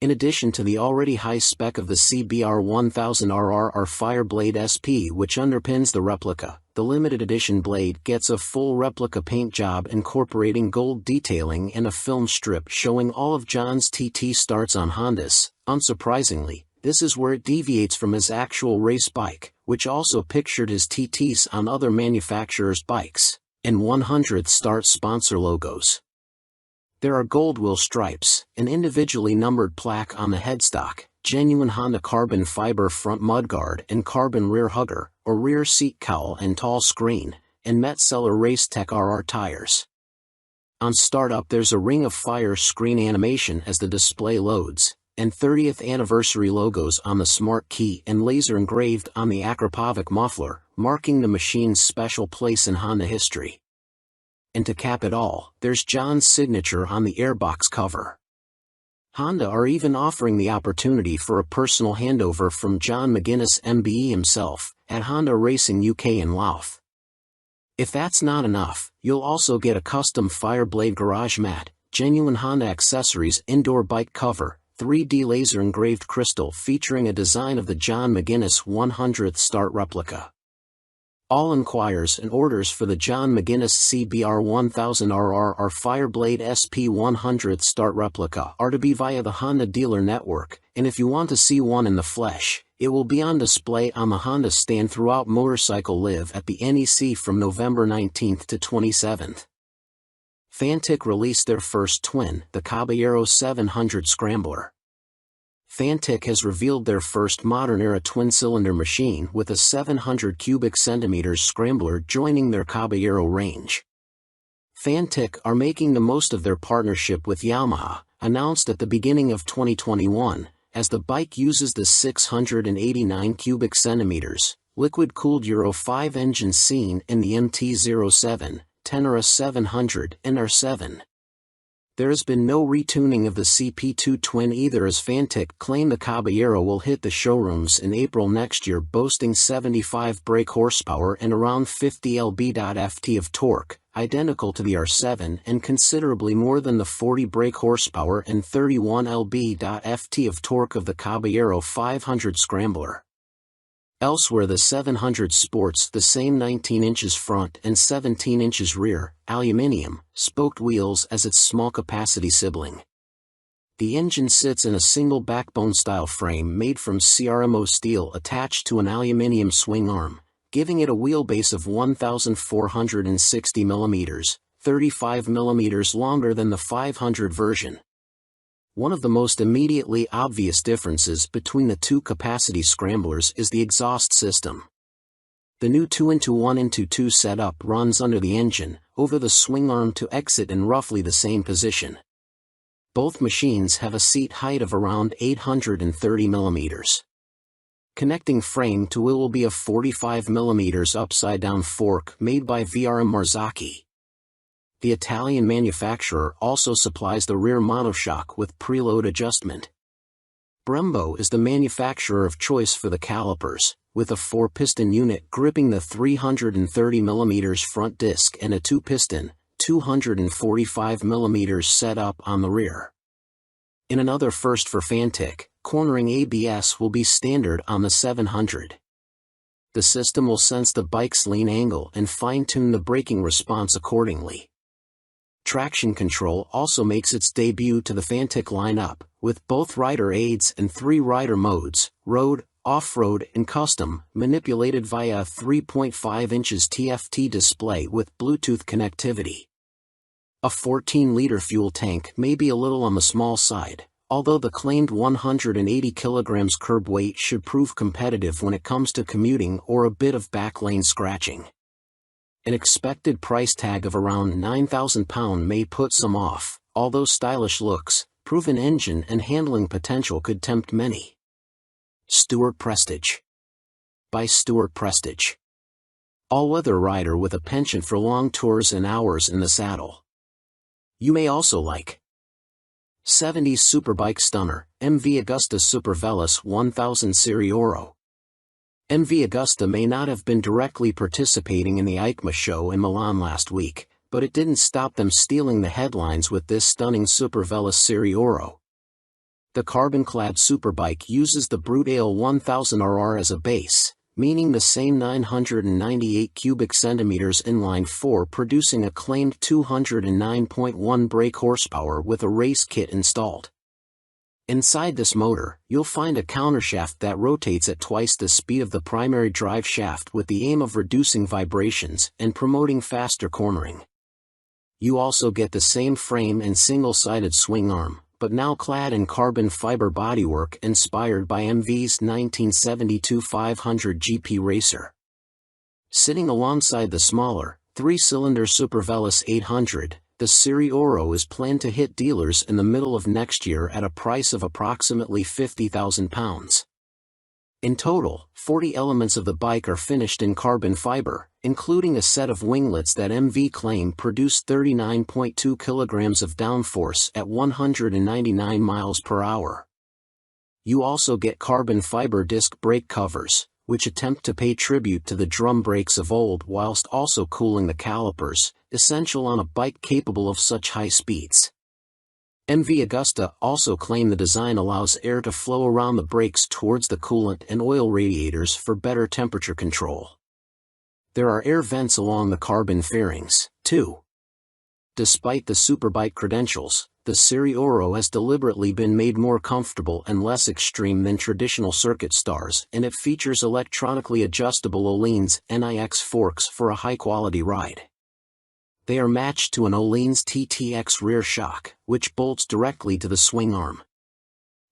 In addition to the already high spec of the CBR 1000RR Fireblade SP which underpins the replica, the limited edition blade gets a full replica paint job incorporating gold detailing and a film strip showing all of John's TT starts on Hondas. Unsurprisingly, this is where it deviates from his actual race bike, which also pictured his TTs on other manufacturers' bikes, and 100th start sponsor logos. There are gold wheel stripes, an individually numbered plaque on the headstock, genuine Honda carbon fiber front mudguard and carbon rear hugger, or rear seat cowl and tall screen, and Metzeler Racetech RR tires. On startup there's a Ring of Fire screen animation as the display loads, and 30th anniversary logos on the smart key and laser engraved on the Akrapovic muffler, marking the machine's special place in Honda history. And to cap it all, there's John's signature on the airbox cover. Honda are even offering the opportunity for a personal handover from John McGuinness MBE himself, at Honda Racing UK in Louth. If that's not enough, you'll also get a custom Fireblade garage mat, genuine Honda accessories indoor bike cover, 3D laser engraved crystal featuring a design of the John McGuinness 100th start replica. All inquiries and orders for the John McGuinness CBR 1000RR Fireblade SP 100th start replica are to be via the Honda dealer network, and if you want to see one in the flesh, it will be on display on the Honda stand throughout Motorcycle Live at the NEC from November 19th to 27th. Fantic released their first twin, the Caballero 700 Scrambler. Fantic has revealed their first modern-era twin-cylinder machine with a 700 cubic centimeters scrambler joining their Caballero range. Fantic are making the most of their partnership with Yamaha, announced at the beginning of 2021, as the bike uses the 689 cubic centimeters, liquid-cooled Euro 5 engine seen in the MT-07, Tenere 700 and R7. There has been no retuning of the CP2 twin either, as Fantic claim the Caballero will hit the showrooms in April next year, boasting 75 brake horsepower and around 50 lb.ft of torque, identical to the R7 and considerably more than the 40 brake horsepower and 31 lb.ft of torque of the Caballero 500 Scrambler. Elsewhere the 700 sports the same 19 inches front and 17 inches rear, aluminium, spoked wheels as its small capacity sibling. The engine sits in a single backbone-style frame made from CRMO steel attached to an aluminium swing arm, giving it a wheelbase of 1,460 mm, 35 mm longer than the 500 version. One of the most immediately obvious differences between the two capacity scramblers is the exhaust system. The new 2-into-1-into-2 setup runs under the engine, over the swing arm to exit in roughly the same position. Both machines have a seat height of around 830 mm. Connecting frame to wheel will be a 45 mm upside-down fork made by VRM Marzocchi. The Italian manufacturer also supplies the rear monoshock with preload adjustment. Brembo is the manufacturer of choice for the calipers, with a 4-piston unit gripping the 330 mm front disc and a 2-piston, 245 mm setup on the rear. In another first for Fantic, cornering ABS will be standard on the 700. The system will sense the bike's lean angle and fine-tune the braking response accordingly. Traction control also makes its debut to the Fantic lineup, with both rider aids and 3 rider modes, road, off-road and custom, manipulated via a 3.5 inches TFT display with Bluetooth connectivity. A 14-liter fuel tank may be a little on the small side, although the claimed 180 kilograms curb weight should prove competitive when it comes to commuting or a bit of backlane scratching. An expected price tag of around £9,000 may put some off, although stylish looks, proven engine and handling potential could tempt many. Stewart Prestige. By Stewart Prestige. All-weather rider with a penchant for long tours and hours in the saddle. You may also like 70s Superbike Stunner, MV Agusta Super Veloce 1000 Serie Oro. MV Agusta may not have been directly participating in the EICMA show in Milan last week, but it didn't stop them stealing the headlines with this stunning Super Veloce Serie Oro. The carbon-clad superbike uses the Brute Ale 1000RR as a base, meaning the same 998 cubic centimeters inline-4 producing a claimed 209.1 brake horsepower with a race kit installed. Inside this motor, you'll find a countershaft that rotates at twice the speed of the primary drive shaft with the aim of reducing vibrations and promoting faster cornering. You also get the same frame and single-sided swing arm, but now clad in carbon fiber bodywork inspired by MV's 1972 500 GP Racer. Sitting alongside the smaller, 3-cylinder Super Veloce 800, the Serie Oro is planned to hit dealers in the middle of next year at a price of approximately £50,000. In total, 40 elements of the bike are finished in carbon fiber, including a set of winglets that MV claim produce 39.2 kilograms of downforce at 199 miles per hour. You also get carbon fiber disc brake covers, which attempt to pay tribute to the drum brakes of old whilst also cooling the calipers, essential on a bike capable of such high speeds. MV Agusta also claim the design allows air to flow around the brakes towards the coolant and oil radiators for better temperature control. There are air vents along the carbon fairings, too. Despite the superbike credentials, the Serie Oro has deliberately been made more comfortable and less extreme than traditional circuit stars, and it features electronically adjustable Öhlins NIX forks for a high-quality ride. They are matched to an Öhlins TTX rear shock, which bolts directly to the swing arm.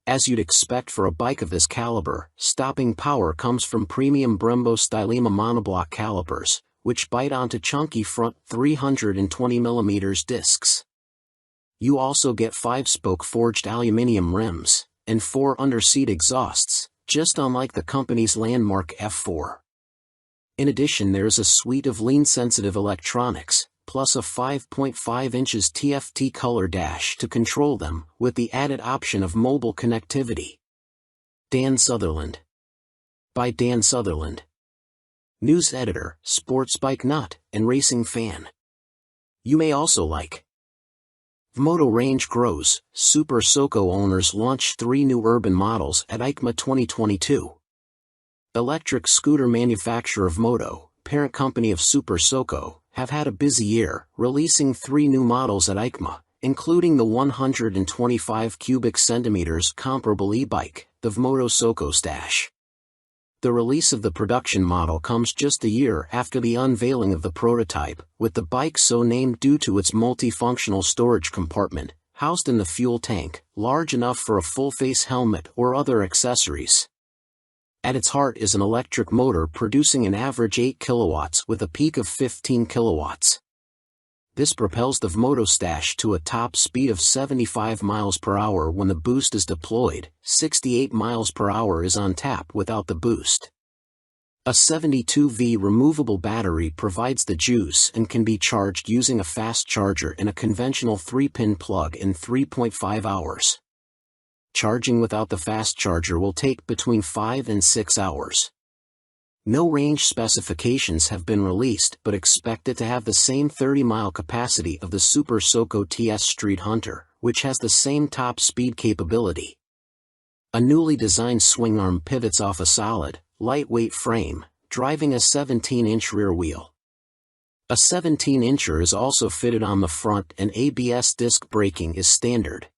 As you'd expect for a bike of this caliber, stopping power comes from premium Brembo Stylema monoblock calipers, which bite onto chunky front 320mm discs. You also get 5-spoke forged aluminium rims, and 4 under-seat exhausts, just unlike the company's landmark F4. In addition, there's a suite of lean-sensitive electronics, plus a 5.5 inches TFT color dash to control them, with the added option of mobile connectivity. Dan Sutherland. By Dan Sutherland. News editor, sports bike nut, and racing fan. You may also like Vmoto range grows, Super Soco owners launch 3 new urban models at EICMA 2022. Electric scooter manufacturer Vmoto, parent company of Super Soco, have had a busy year, releasing 3 new models at EICMA, including the 125 cubic centimeters comparable e-bike, the Vmoto Soco Stash. The release of the production model comes just a year after the unveiling of the prototype, with the bike so named due to its multifunctional storage compartment, housed in the fuel tank, large enough for a full-face helmet or other accessories. At its heart is an electric motor producing an average 8 kilowatts with a peak of 15 kilowatts. This propels the Vmoto Stash to a top speed of 75 miles per hour when the boost is deployed. 68 miles per hour is on tap without the boost. A 72V removable battery provides the juice and can be charged using a fast charger in a conventional 3-pin plug in 3.5 hours. Charging without the fast charger will take between 5 and 6 hours. No range specifications have been released, but expect it to have the same 30-mile capacity of the Super Soco TS Street Hunter, which has the same top speed capability. A newly designed swing arm pivots off a solid, lightweight frame, driving a 17-inch rear wheel. A 17-incher is also fitted on the front and ABS disc braking is standard.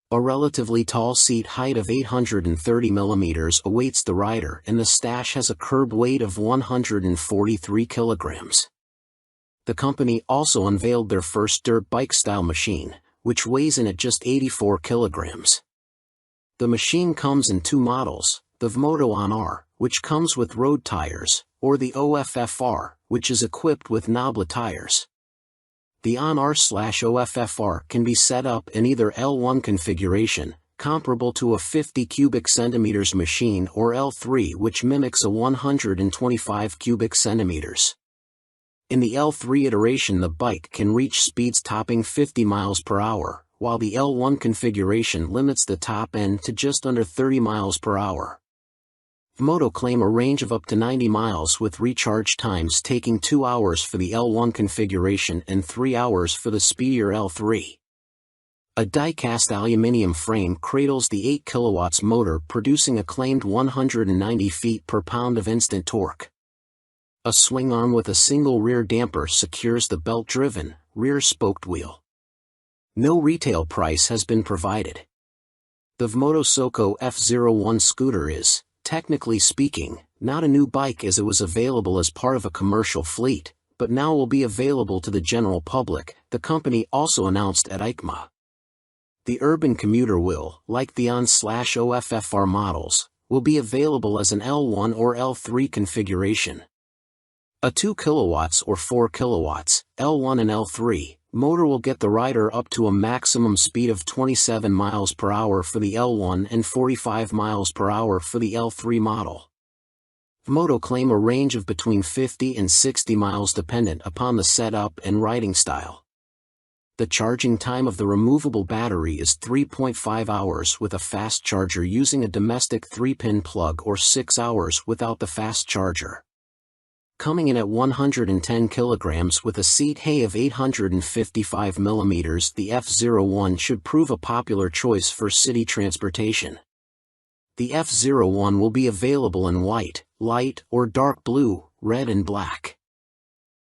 A relatively tall seat height of 830 mm awaits the rider and the Stash has a curb weight of 143 kilograms. The company also unveiled their first dirt bike-style machine, which weighs in at just 84 kilograms. The machine comes in two models, the Vmoto On-R, which comes with road tires, or the OFFR, which is equipped with knoblet tires. The On-R/OFFR can be set up in either L1 configuration, comparable to a 50 cubic centimeters machine, or L3, which mimics a 125 cubic centimeters. In the L3 iteration, the bike can reach speeds topping 50 miles per hour, while the L1 configuration limits the top end to just under 30 miles per hour. Vmoto claim a range of up to 90 miles with recharge times taking 2 hours for the L1 configuration and 3 hours for the speedier L3. A die-cast aluminium frame cradles the 8 kilowatts motor, producing a claimed 190 feet per pound of instant torque. A swing arm with a single rear damper secures the belt-driven, rear-spoked wheel. No retail price has been provided. The Vmoto Soco F01 scooter is, technically speaking, not a new bike as it was available as part of a commercial fleet, but now will be available to the general public, the company also announced at EICMA. The urban commuter will, like the On/OFFR models, will be available as an L1 or L3 configuration. A 2 kilowatts or 4 kilowatts, L1 and L3, motor will get the rider up to a maximum speed of 27 miles per hour for the L1 and 45 miles per hour for the L3 model. Vmoto claim a range of between 50 and 60 miles dependent upon the setup and riding style. The charging time of the removable battery is 3.5 hours with a fast charger using a domestic 3-pin plug, or 6 hours without the fast charger. Coming in at 110 kilograms with a seat height of 855 mm, the F01 should prove a popular choice for city transportation. The F01 will be available in white, light or dark blue, red and black.